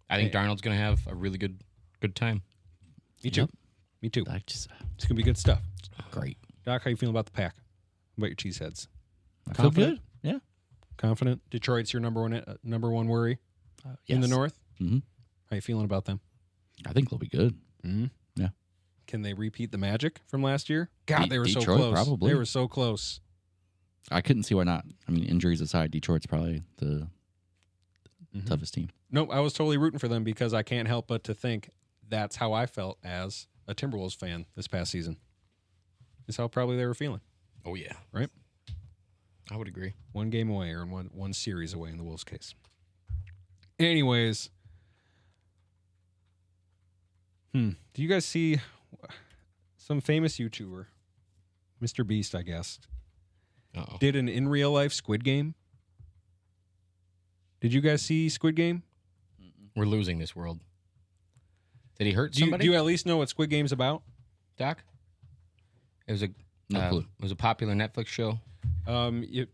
I think Darnold's going to have a really good time. Me too. Yep. Me too. It's It's going to be good stuff. great. Doc, how you feeling about the pack? How about your cheeseheads? I feel Confident? good. Yeah. Confident? Detroit's your number one worry in the Yes. North? Mm-hmm. How you feeling about them? I think they'll be good. Mm-hmm. Yeah. Can they repeat the magic from last year? God, they were so Detroit, close. probably. They were so close. I couldn't see why not. I mean, injuries aside, Detroit's probably the toughest team. Nope, I was totally rooting for them because I can't help but to think that's how I felt as a Timberwolves fan this past season. Is how probably they were feeling. Oh, yeah. Right? I would agree. 1 game away or one series away in the Wolves' case. Anyways, do you guys see some famous YouTuber, Mr. Beast, I guess, Uh-oh. did an in real life Squid Game? Did you guys see Squid Game? We're losing this world. Did he hurt Do somebody? you at least know what Squid Game's about? Doc? It was No clue. it was a popular Netflix show.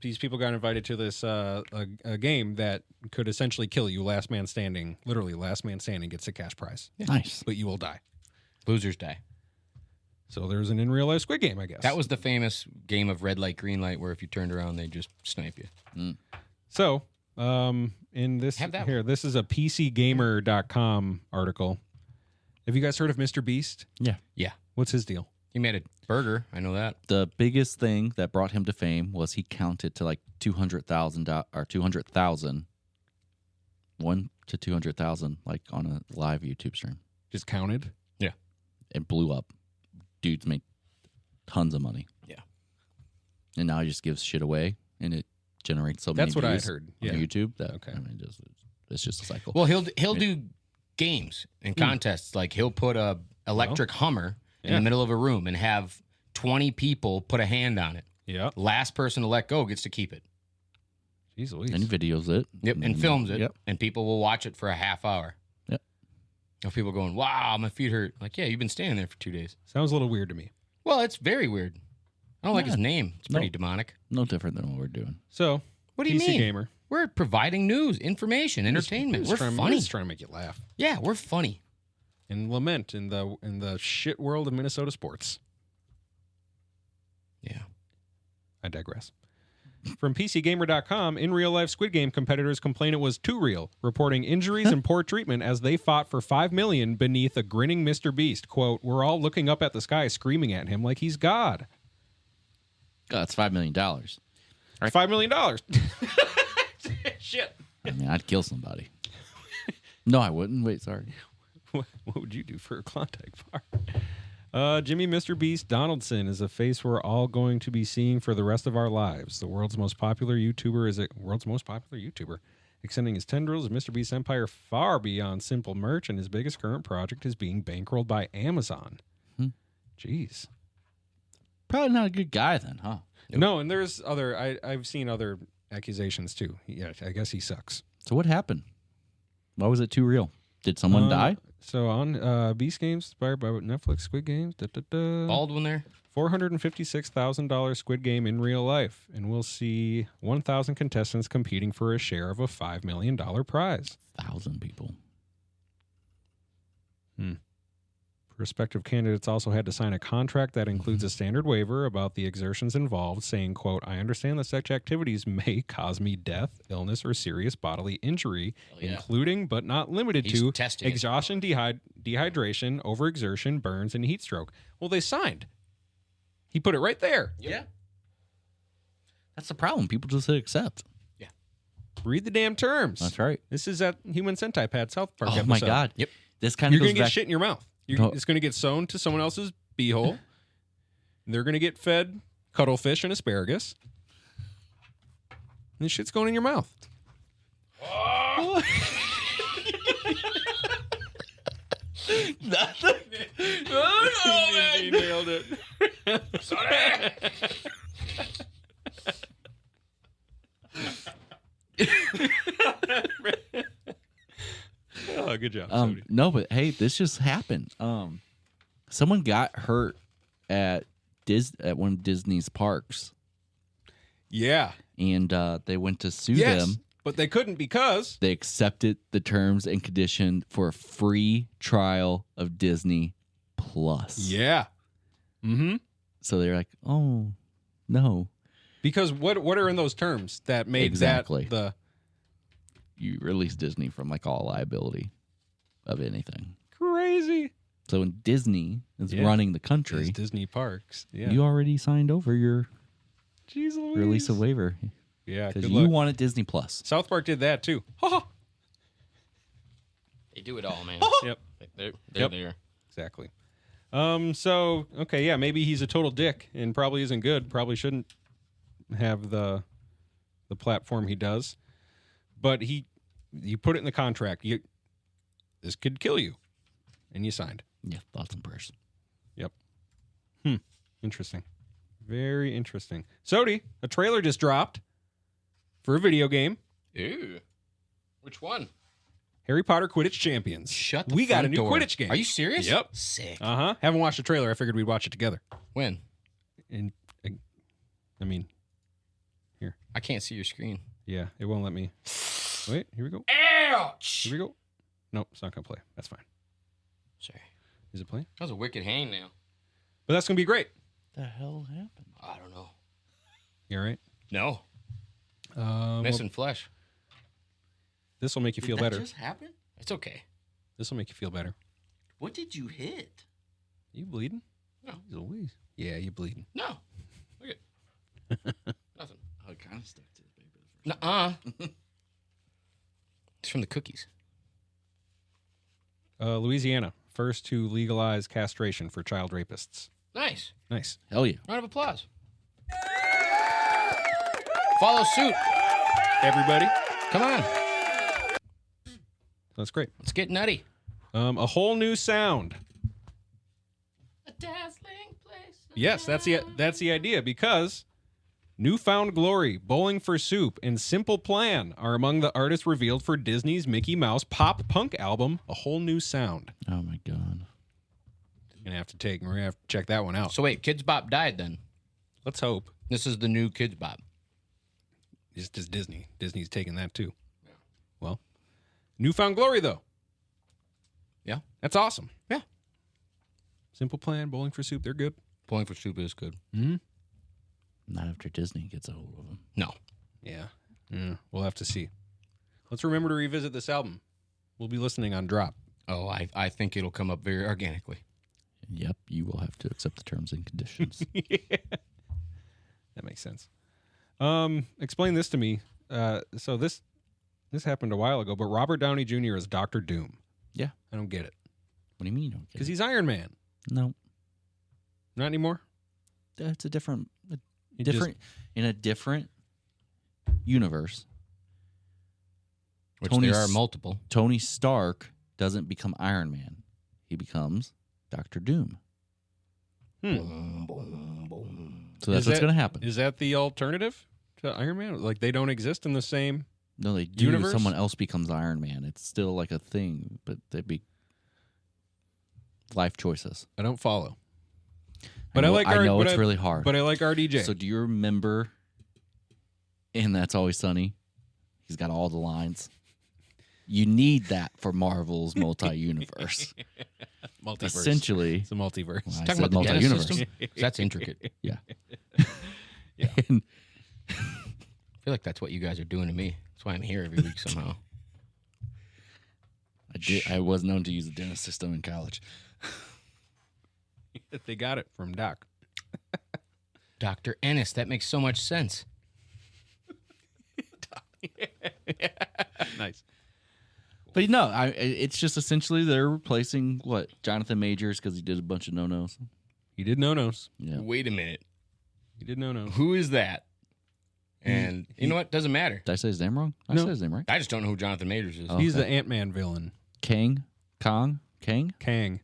These people got invited to this a game that could essentially kill you. Last man standing, literally last man standing gets a cash prize. Yeah. Nice. But you will die. Losers die. So there's an in real life Squid Game, I guess. That was the famous game of red light, green light, where if you turned around, they just snipe you. So, in this Have that here, this is a PCGamer.com article. Have you guys heard of Mr. Beast? Yeah. Yeah. What's his deal? He made a burger. I know that. The biggest thing that brought him to fame was he counted to like 200,000 or 200,000, 1 to 200,000, like on a live YouTube stream. Just counted? Yeah. It blew up. Dudes make tons of money. Yeah. And now he just gives shit away, and it generates so many That's what I views heard. on Yeah. YouTube. That, Okay. I mean, it's just a cycle. Well, he'll do games and contests. Like he'll put a electric Hummer in the middle of a room and have 20 people put a hand on it. Yeah. Last person to let go gets to keep it. Jeez Louise. and he videos it. Yep, and films it, Yep. and people will watch it for a half hour. Yep. Of people going, "Wow, my feet hurt." Like, yeah, you've been standing there for 2 days. Sounds a little weird to me. Well, it's very weird. I don't like his name. It's pretty No. demonic. No different than what we're doing. So, What do you PC mean? Gamer. We're providing news, information, entertainment. We're funny. Just trying to make you laugh Yeah, we're funny. and lament in the shit world of Minnesota sports. Yeah. I digress. From PCGamer.com, in real life Squid Game competitors complain it was too real, reporting injuries and poor treatment as they fought for $5 million beneath a grinning Mr. Beast. Quote, "We're all looking up at the sky screaming at him like he's God." God, it's $5 million. $5 million. Shit. I mean, I'd kill somebody. No, I wouldn't. Wait, sorry. What would you do for a Klondike bar? Jimmy Mr. Beast Donaldson is a face we're all going to be seeing for the rest of our lives. The world's most popular YouTuber extending his tendrils of Mr. Beast's empire far beyond simple merch, and his biggest current project is being bankrolled by Amazon. Jeez. Probably not a good guy then, huh? No, and there's other. I've seen other accusations too. Yeah, I guess he sucks. So what happened? Why was it too real? Did someone die? So on Beast Games, inspired by Netflix Squid Games. Baldwin there. $456,000 Squid Game in real life, and we'll see 1,000 contestants competing for a share of a $5 million prize. 1,000 people. Prospective candidates also had to sign a contract that includes a standard waiver about the exertions involved, saying, quote, I understand that such activities may cause me death, illness, or serious bodily injury, including but not limited to exhaustion, dehydration, overexertion, burns, and heat stroke. Well, they signed. He put it right there. Yeah. That's the problem. People just hit accept. Yeah. Read the damn terms. That's right. This is that Human Sentai Pad South Park episode. Oh, my God. Yep. This kind You're of going to get back... shit in your mouth. It's going to get sewn to someone else's beehole. They're going to get fed cuttlefish and asparagus. And this shit's going in your mouth. Oh. Nothing. Oh, man. He nailed it. Sorry. Oh, good job. No, but hey, this just happened. Someone got hurt at one of Disney's parks. Yeah. And they went to sue Yes, them. but they couldn't because They accepted the terms and condition for a free trial of Disney Plus. Yeah. Mm-hmm. So they're like, oh, no. Because what are in those terms that made Exactly. that the You release Disney from like all liability of anything. crazy? So when Disney is running the country, It's Disney parks. Yeah. you already signed over your Jeez Louise. release a waiver Yeah, because good you luck. wanted Disney Plus. South Park did that too. Ha They do it all, man. Yep. They're Yep. there. Exactly. So okay, yeah, maybe he's a total dick and probably isn't good. Probably shouldn't have the platform he does. But you put it in the contract. This could kill you, and you signed. Yeah, thoughts and prayers. Yep. Interesting. Very interesting. Sodi, a trailer just dropped for a video game. Ew. Which one? Harry Potter Quidditch Champions. Shut the We got a front new door. Quidditch game. Are you serious? Yep. Sick. Haven't watched the trailer. I figured we'd watch it together. When? And I mean, here. I can't see your screen. Yeah, it won't let me. Wait, here we go. Ouch! Here we go. Nope, it's not going to play. That's fine. Sorry. Is it playing? That was a wicked hang now. But that's going to be great. The hell happened? I don't know. You all right? No. Well, Missing flesh. this will make you feel Did that better. just happen? It's okay. This will make you feel better. What did you hit? You bleeding? No. Jeez Louise. Yeah, you bleeding. No. Look at nothing. Oh, it kind of stuck to the paper. Nuh-uh. It's from the cookies. Louisiana, first to legalize castration for child rapists. Nice. Nice. Hell yeah. Round of applause. Follow suit. Everybody. Come on. That's great. Let's get nutty. A whole new sound. A dazzling place. Yes, that's the idea because Newfound Glory, Bowling for Soup, and Simple Plan are among the artists revealed for Disney's Mickey Mouse pop punk album, A Whole New Sound. Oh my God. We're gonna have to check that one out. So wait, Kids Bop died then. Let's hope. This is the new Kids Bop. It's just Disney. Disney's taking that too. Yeah. Well, Newfound Glory though. Yeah. That's awesome. Yeah. Simple Plan, Bowling for Soup, they're good. Bowling for Soup is good. Mm-hmm. Not after Disney gets a hold of them. No. Yeah. We'll have to see. Let's remember to revisit this album. We'll be listening on Drop. Oh, I think it'll come up very organically. Yep, you will have to accept the terms and conditions. Yeah. That makes sense. Explain this to me. So this happened a while ago, but Robert Downey Jr. is Dr. Doom. Yeah. I don't get it. What do you mean you don't get Because it? he's Iron Man. No. Not anymore? It's a different He in a different universe. Which there are multiple. Tony Stark doesn't become Iron Man. He becomes Doctor Doom. Boom, boom, boom. So that's what's going to happen. Is that the alternative to Iron Man? Like they don't exist in the same No, they do. universe? Someone else becomes Iron Man. It's still like a thing, but they'd be life choices. I don't follow. But I know it's really hard. But I like RDJ. So do you remember in That's Always Sunny? He's got all the lines. You need that for Marvel's multi-universe. Multiverse. Essentially. It's a multiverse. Well, I Talking said about the Dennis multi-universe. system? That's intricate. Yeah. Yeah. And I feel like that's what you guys are doing to me. That's why I'm here every week somehow. I was known to use the Dennis system in college. They got it from Doc. Dr. Ennis, that makes so much sense. Nice. But no, it's just essentially they're replacing Jonathan Majors because he did a bunch of no-nos. He did no-nos. Yeah. Wait a minute. He did no-nos. Who is that? And you know what? Doesn't matter. Did I say his name wrong? I No. said his name right. I just don't know who Jonathan Majors is. Oh. He's Okay. the Ant-Man villain. Kang. Kang. Kang.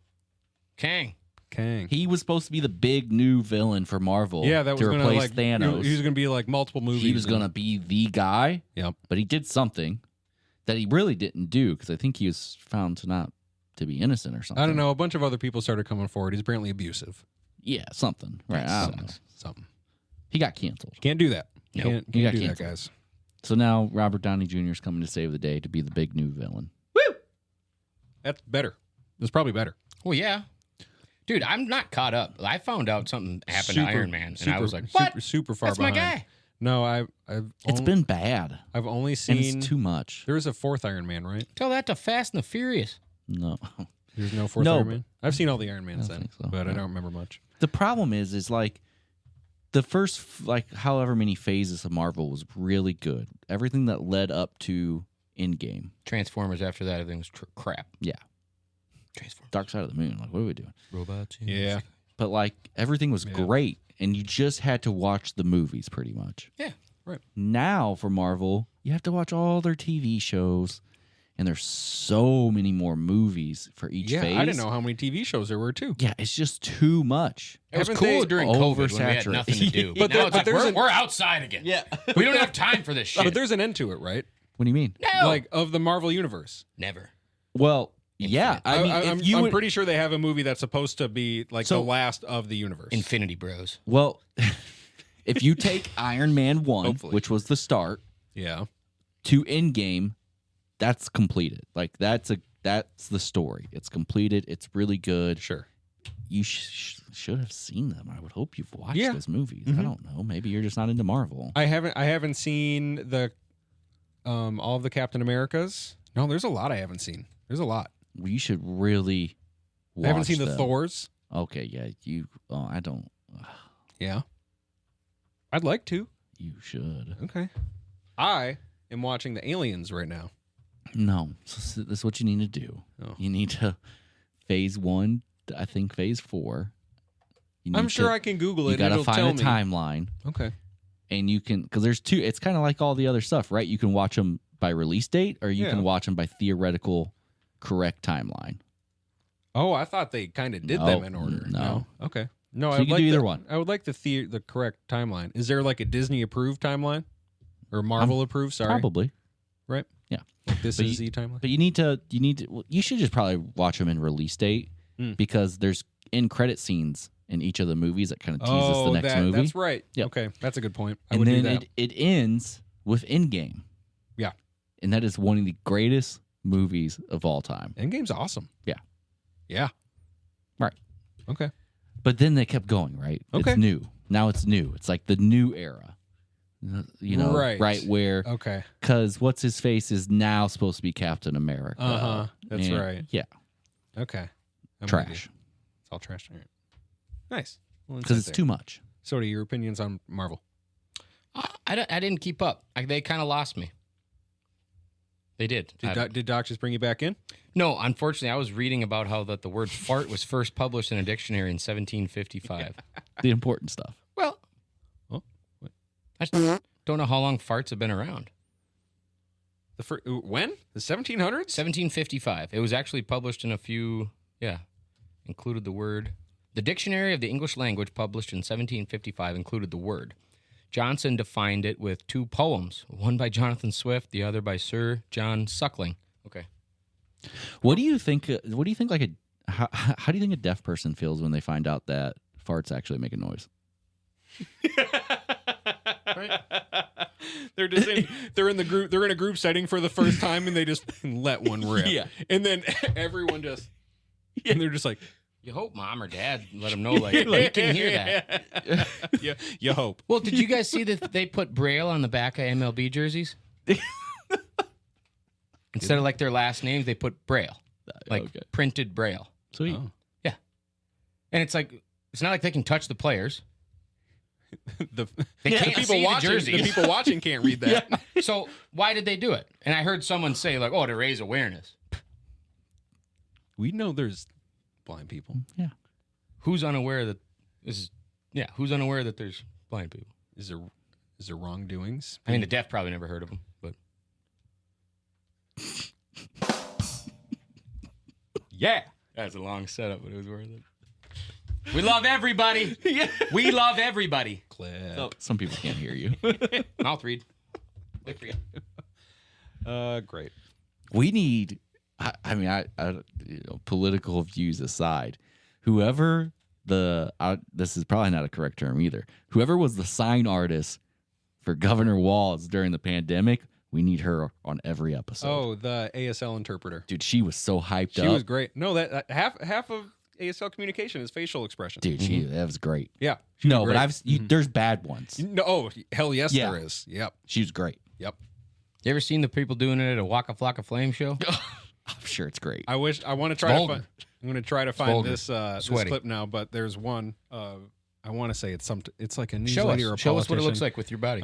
Kang. He was supposed to be the big new villain for Marvel. Yeah, that was to going to replace like Thanos. He was going to be like multiple movies. He was going to be the guy. Yep. But he did something that he really didn't do because I think he was found to be innocent or something. I don't know. A bunch of other people started coming forward. He's apparently abusive. Yeah, something. Right. I don't know. Something. He got canceled. Can't do that. Nope. Can't He got do that, canceled. guys. So now Robert Downey Jr. is coming to save the day to be the big new villain. That's better. That's probably better. Well, yeah. Dude, I'm not caught up. I found out something happened to Iron Man, and I was like, what? Super far That's behind. my guy. No, I've It's been bad. I've only And seen it's too much. There was a fourth Iron Man, right? Tell that to Fast and the Furious. No. There's no fourth No, Iron Man. I've seen all the Iron Mans I don't then, think so. but I No. don't remember much. The problem is like the first however many phases of Marvel was really good. Everything that led up to Endgame. Transformers after that, everything was crap. Yeah. Transformers. Dark Side of the Moon. Like, what are we doing? Robots. Yeah. But like everything was Yeah. great, and you just had to watch the movies pretty much. Yeah. Right. Now for Marvel, you have to watch all their TV shows, and there's so many more movies for each Yeah, phase. I didn't know how many TV shows there were too. Yeah, it's just too much. It was Haven't cool they during COVID when we had oversaturated? nothing to do. But But now there- it's but like, there's we're outside again. Yeah. We don't have time for this shit. But there's an end to it, right? What do you mean? no. Like of the Marvel universe. Never. Well, yeah. I mean, I'm, if you I'm would- pretty sure they have a movie that's supposed to be like So- the last of the universe. Infinity Bros. well, if you take Iron Man 1, Hopefully. which was the start, Yeah. to Endgame, that's completed. Like that's the story. It's completed. It's really good. Sure. You should have seen them. I would hope you've watched Yeah. those movies. Mhm. I don't know. Maybe you're just not into Marvel. I haven't seen the all of the Captain Americas. No, there's a lot I haven't seen. There's a lot. Well, you should really watch I haven't seen the them. Thors. Okay, yeah. I don't. Yeah. I'd like to. You should. Okay. I am watching the Aliens right now. No. So this is what you need to do. Oh. You need to phase 1, I think phase 4. I'm sure I can Google it. You got and to it'll find tell a me. timeline. Okay. And you can, because there's two, it's kind of like all the other stuff, right? You can watch them by release date or you Yeah. can watch them by theoretical correct timeline. Oh, I thought they kind of did No, them in order. no. Okay. No, So I you would can like do either the, one. I would like the correct timeline. Is there like a Disney approved timeline or Marvel approved? Sorry, Probably. right? Yeah. Like this But is the timeline. But you need to, well, you should just probably watch them in release date because there's end credit scenes in each of the movies that kind of teases the next movie. That's right. Yep. Okay, that's a good point. I And would do then that. it ends with Endgame. Yeah. And that is one of the greatest movies of all time. Endgame's awesome. Yeah. Yeah. Right. Okay. But then they kept going, right? Okay. It's new. Now it's new. It's like the new era. You know, Right. where, Okay. because what's his face is now supposed to be Captain America. That's And- right. Yeah. Okay. I'm with Trash. you. It's all trash. All right. Nice. Well, Because it's insight too there. much. So, what are your opinions on Marvel? I didn't keep up. They kind of lost me. They did. Did Doc just bring you back in? No, unfortunately, I was reading about how that the word fart was first published in a dictionary in 1755. The important stuff. Well, Oh, what? I just don't know how long farts have been around. When? The 1700s? 1755. It was actually published in a few, included the word. The Dictionary of the English Language, published in 1755, included the word. Johnson defined it with 2 poems, one by Jonathan Swift, the other by Sir John Suckling. Okay. What do you think? What do you think? How do you think a deaf person feels when they find out that farts actually make a noise? Right. They're in the group. They're in a group setting for the first time, and they just let one rip. Yeah. And then everyone just, and they're just like, You hope mom or dad let them know, like you can hear that. yeah, you hope. Well, did you guys see that they put Braille on the back of MLB jerseys? Instead of like their last names, they put Braille, like printed Braille. Sweet. Oh. Yeah. And it's like, it's not like they can touch the players. They can't see the jerseys. The people watching can't read that. Yeah. So why did they do it? And I heard someone say, like, oh, to raise awareness. We know there's blind people. Yeah. Who's unaware that this is? Yeah. Who's unaware that there's blind people? Is there wrongdoings? I mean, the deaf probably never heard of them, but yeah, that's a long setup, but it was worth it. We love everybody. Yeah. We love everybody. Clip. So, some people can't hear you. Mouth read. Good for you. Great. We need. I mean, political views aside, whoever this is probably not a correct term either. Whoever was the sign artist for Governor Walz during the pandemic, we need her on every episode. Oh, the ASL interpreter. Dude, she was so hyped up. She was great. No, that half of ASL communication is facial expression. Dude, that was great. Yeah. No, but there's bad ones. No, oh, hell yes, Yeah. there is. Yep. She was great. Yep. You ever seen the people doing it at a Waka Flocka Flame show? I'm sure it's great. I want to try to find. I'm going to try to find vulgar. this clip now, but there's one. I want to say it's like a news Show lady or a us. Show us what it politician. looks like with your body.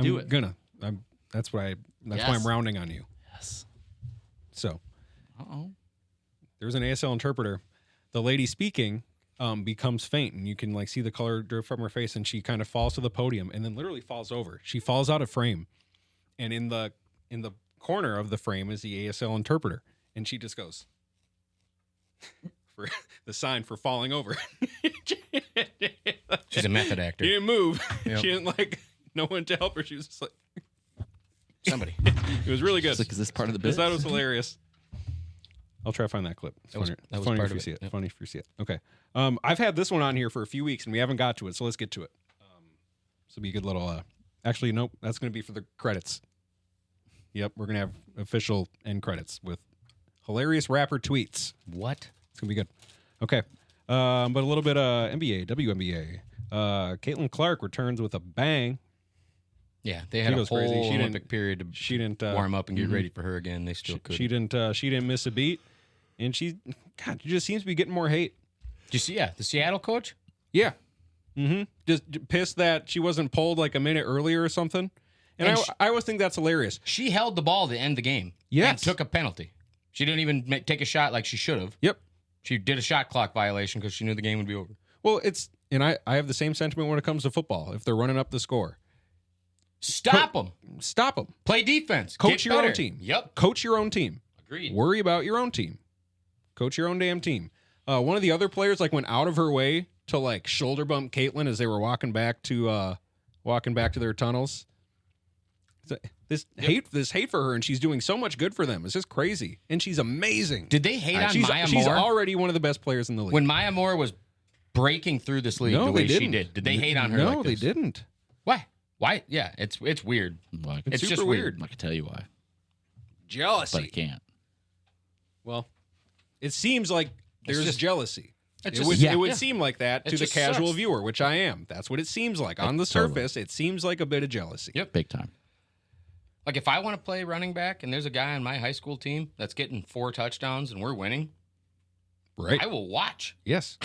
That's why Yes. I'm rounding on you. Yes. So Uh-oh. there's an ASL interpreter. The lady speaking becomes faint, and you can like see the color drift from her face, and she kind of falls to the podium, and then literally falls over. She falls out of frame, and in the corner of the frame is the ASL interpreter, and she just goes for the sign for falling over. She's a method actor. She didn't move. Yep. She didn't like no one to help her. She was just like Somebody. it was really good. It's like, is this part of the I business? thought it was hilarious. I'll try to find that clip. It's That was funny part if of you it. see it. Yep. Funny if you see it. Okay. I've had this one on here for a few weeks and we haven't got to it, so let's get to it. This will be a good little. Actually, nope. That's going to be for the credits. Yep, we're going to have official end credits with hilarious rapper tweets. What? It's going to be good. Okay. But a little bit NBA, WNBA. Caitlin Clark returns with a bang. Yeah, they had a goes whole crazy. She Olympic didn't- period to She didn't warm up and get ready for her again. They still could. She didn't miss a beat, and she just seems to be getting more hate. Did you see? Yeah, the Seattle coach. Yeah. Mm-hmm. Just pissed that she wasn't pulled like a minute earlier or something. And I always think that's hilarious. She held the ball to end the game. Yes. And took a penalty. She didn't even take a shot like she should have. Yep. She did a shot clock violation because she knew the game would be over. Well, I have the same sentiment when it comes to football. If they're running up the score, Stop them. stop them. Play defense. Coach Get your own better. team. Yep. Coach your own team. Agreed. Worry about your own team. Coach your own damn team. One of the other players like went out of her way to like shoulder bump Caitlin as they were walking back to their tunnels. This hate for her, and she's doing so much good for them. It's just crazy, and she's amazing. Did they hate on she's, Maya she's Moore? already one of the best players in the league. When Maya Moore was breaking through this league no, the way they she didn't. did they hate on her No, like they this? didn't. Why? Why? Yeah, it's weird. Well, I can, It's super just weird. I can tell you why, Jealousy. but I can't. Well, it seems like there's just- jealousy. It's It just- would, yeah. it would Yeah. seem like that It to the just casual sucks. viewer, which I am. That's what it seems like. On the Totally. surface, it seems like a bit of jealousy. Yep. Big time. Like if I want to play running back and there's a guy on my high school team that's getting 4 touchdowns and we're winning, Right. I will watch. Yes.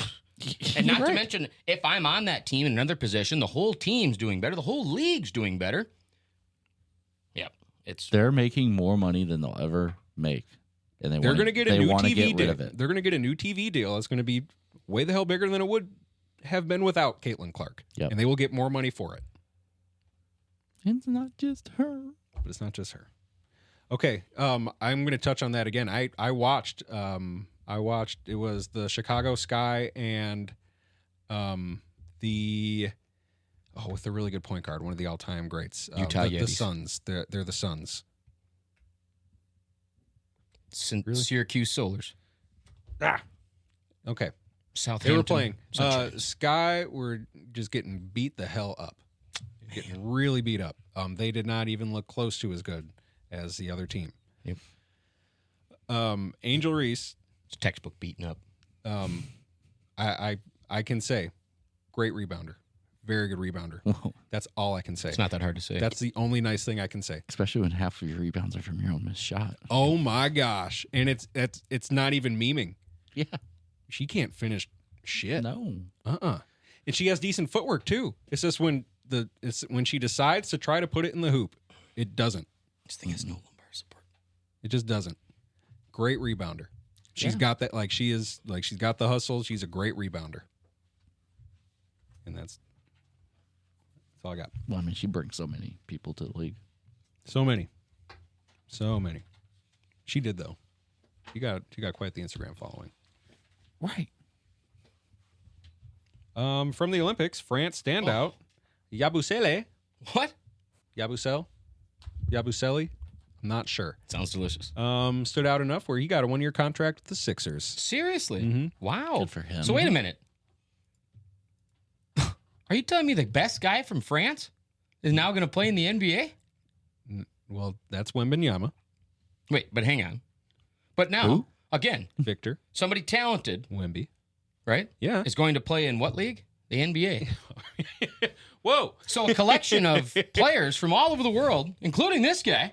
And not Right. to mention, if I'm on that team in another position, the whole team's doing better. The whole league's doing better. Yep. They're making more money than they'll ever make, and They're going to get a new TV get rid deal. of it. They're going to get a new TV deal that's going to be way the hell bigger than it would have been without Caitlin Clark. Yep. And they will get more money for it. It's not just her. But it's not just her. Okay. I'm going to touch on that again. I watched. It was the Chicago Sky and with the really good point guard, one of the all-time greats, Utah the Yetis. Suns. They're the Suns. Syracuse Solars. Okay. Southampton. They were playing. Sunshine. Sky were just getting beat the hell up. Getting really beat up. They did not even look close to as good as the other team. Yep. Angel Reese, It's textbook beaten up. I can say, great rebounder. Very good rebounder. Whoa. That's all I can say. It's not that hard to say. That's the only nice thing I can say. Especially when half of your rebounds are from your own missed shot. Oh my gosh. And it's not even memeing. Yeah. She can't finish shit. No. And she has decent footwork too. It's just when she decides to try to put it in the hoop, it doesn't. This thing has no lumbar support. It just doesn't. Great rebounder. She's got that, she's got the hustle. She's a great rebounder. And that's all I got. Well, I mean, she brings so many people to the league. So many. She did though. She got quite the Instagram following. Right. From the Olympics, France standout Yabusele. What? Yabusele? I'm not sure. Sounds delicious. Stood out enough where he got a 1-year contract with the Sixers. Seriously? Mm-hmm. Wow. Good for him. So wait a minute. Are you telling me the best guy from France is now going to play in the NBA? Well, that's Wembanyama. Wait, but hang on. But now, Who? again, Victor somebody talented, Wemby. right? Yeah. Is going to play in what league? The NBA. Whoa. So a collection of players from all over the world, including this guy.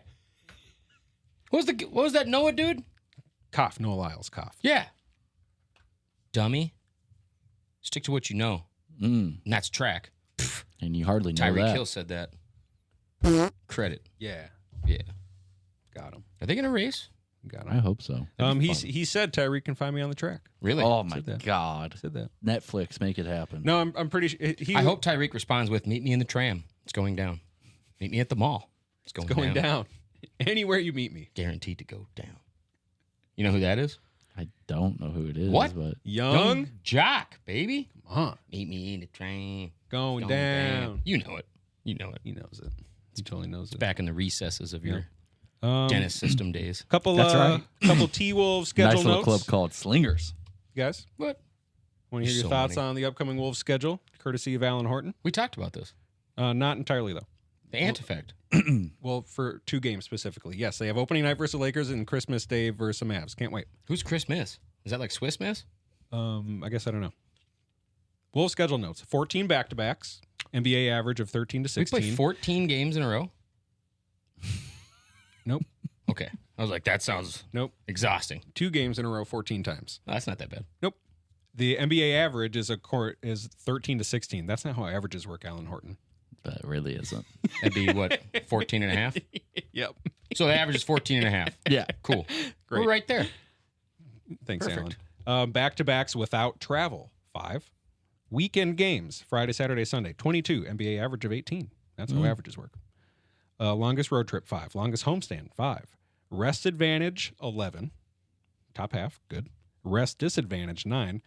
What was that Noah dude? Cough. Noah Lyles. Cough. Yeah. Dummy. Stick to what you know. And that's track. And you hardly know Tyreek that. Hill said that. Credit. Yeah. Yeah. Got him. Are they going to race? Got I him. hope so. He said Tyreek can find me on the track. Really? Oh my Said that. God. Said that. Netflix, make it happen. No, I'm pretty sure I hope Tyreek responds with, meet me in the tram. It's going down. Meet me at the mall. It's going, down. Anywhere you meet me. Guaranteed to go down. You know who that is? I don't know who it is. What? But Young. Jock, baby. Come on. Meet me in the train. Going down. You know it. You know it. He knows it. He totally knows it. Back in the recesses of your Dennis system days. Couple That's right. couple T-Wolves schedule nice little notes. club called Slingers. You guys, What? want to hear your So thoughts many. on the upcoming Wolves schedule, courtesy of Alan Horton? We talked about this. Not entirely, though. The Antifact. Well, for 2 games specifically. Yes, they have opening night versus the Lakers and Christmas Day versus the Mavs. Can't wait. Who's Chris Miss? Is that like Swiss Miss? I guess I don't know. Wolves schedule notes. 14 back-to-backs. NBA average of 13 to We 16. play 14 games in a row? Nope. Okay. I was like, that sounds Nope. exhausting. 2 games in a row, 14 times. No, that's not that bad. Nope. The NBA average is 13 to 16. That's not how averages work, Alan Horton. But it really isn't. That'd be what, 14 and a half? Yep. So the average is 14 and a half. Yeah. Cool. Great. We're right there. Thanks, Perfect. Alan. Back-to-backs without travel, 5. Weekend games, Friday, Saturday, Sunday, 22. NBA average of 18. That's how averages work. Longest road trip, 5. Longest homestand, 5. Rest advantage, 11. Top half, good. Rest disadvantage, 9.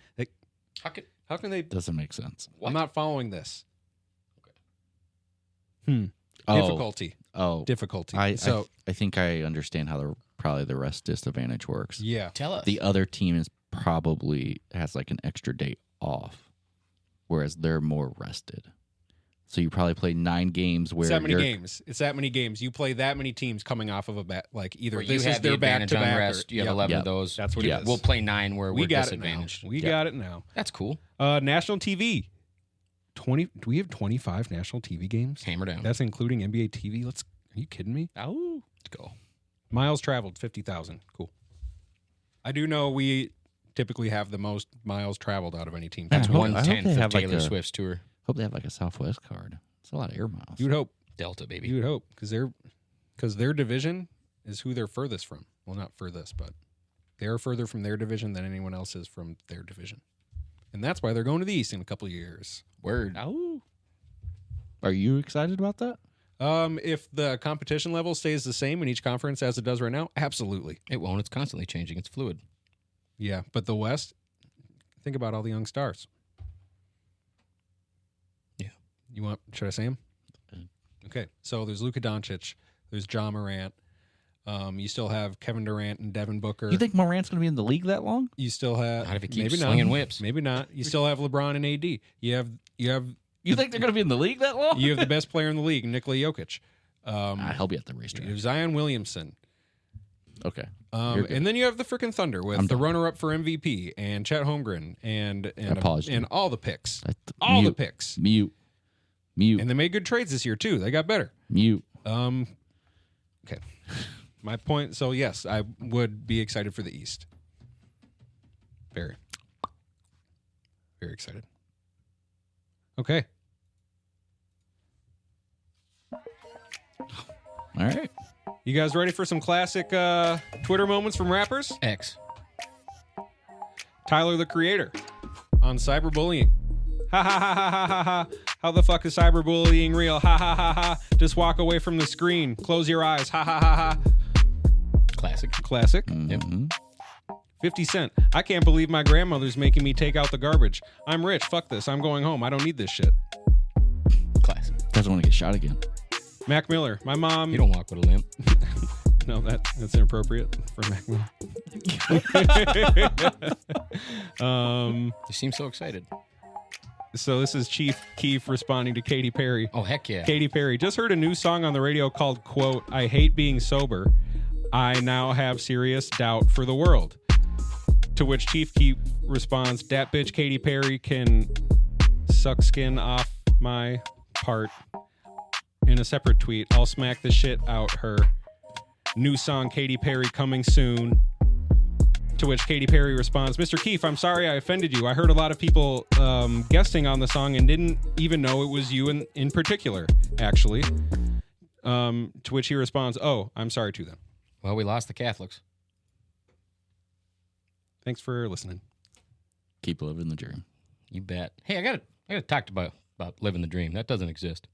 How can they... Doesn't make sense. I'm not following this. Oh. Difficulty. Oh. Difficulty. I So, think I understand how probably the rest disadvantage works. yeah. Tell us. The other team is probably has like an extra day off, whereas they're more rested. So you probably play 9 games where It's that many you're- games. It's that many games. You play that many teams coming off of either Where you this is have the their advantage on back-to-back. rest. You have 11 Yep. of those. That's what Yeah. it is. We'll play 9 where we we're got it now. disadvantaged. We Yeah. got it now. That's cool. National TV. 20. Do we have 25 national TV games? Hammer down. That's including NBA TV. Are you kidding me? Oh, let's go. Miles traveled 50,000. Cool. I do know we typically have the most miles traveled out of any team. That's I hope- I hope 1/10 they of have, like, Taylor a- Swift's tour. Hope they have like a Southwest card. It's a lot of air miles. You would hope. Delta, baby. You would hope because their division is who they're furthest from. Well, not furthest, but they're further from their division than anyone else is from their division, and that's why they're going to the East in a couple of years. Word. Oh. Are you excited about that? If the competition level stays the same in each conference as it does right now, absolutely. It won't. It's constantly changing. It's fluid. Yeah, but the West, think about all the young stars. Yeah. Should I say them? Okay, so there's Luka Doncic, there's John Morant. You still have Kevin Durant and Devin Booker. You think Morant's going to be in the league that long? You still have Not if he keeps maybe slinging not. whips. Maybe not. You still have LeBron and AD. You have You think they're going to be in the league that long? you have the best player in the league, Nikola Jokic. He'll be at the racetrack. You have Zion Williamson. Okay. And then you have the freaking Thunder with I'm the done. runner-up for MVP and Chet Holmgren and paused you. and all the picks, Mute. the picks. Mute. And they made good trades this year too. They got better. Mute. Okay. My point. So yes, I would be excited for the East. Very, very excited. Okay. All right. You guys ready for some classic Twitter moments from rappers? X. Tyler, the Creator, on cyberbullying. Ha ha ha ha ha ha ha. How the fuck is cyberbullying real? Ha ha ha ha. Just walk away from the screen. Close your eyes. Ha ha ha ha. Classic. Classic. Yep. 50 Cent. I can't believe my grandmother's making me take out the garbage. I'm rich. Fuck this. I'm going home. I don't need this shit. Classic. Doesn't want to get shot again. Mac Miller. My mom. You don't walk with a limp. No, that's inappropriate for Mac Miller. You seem so excited. So this is Chief Keef responding to Katy Perry. Oh, heck yeah. Katy Perry just heard a new song on the radio called, quote, I hate being sober. I now have serious doubt for the world. To which Chief Keef responds, that bitch Katy Perry can suck skin off my part. In a separate tweet, I'll smack the shit out her. New song Katy Perry coming soon. To which Katy Perry responds, Mr. Keef, I'm sorry I offended you. I heard a lot of people guesting on the song and didn't even know it was you in particular, actually. To which he responds, oh, I'm sorry to them. Well, we lost the Catholics. Thanks for listening. Keep living the dream. You bet. Hey, I got to talk about living the dream. That doesn't exist.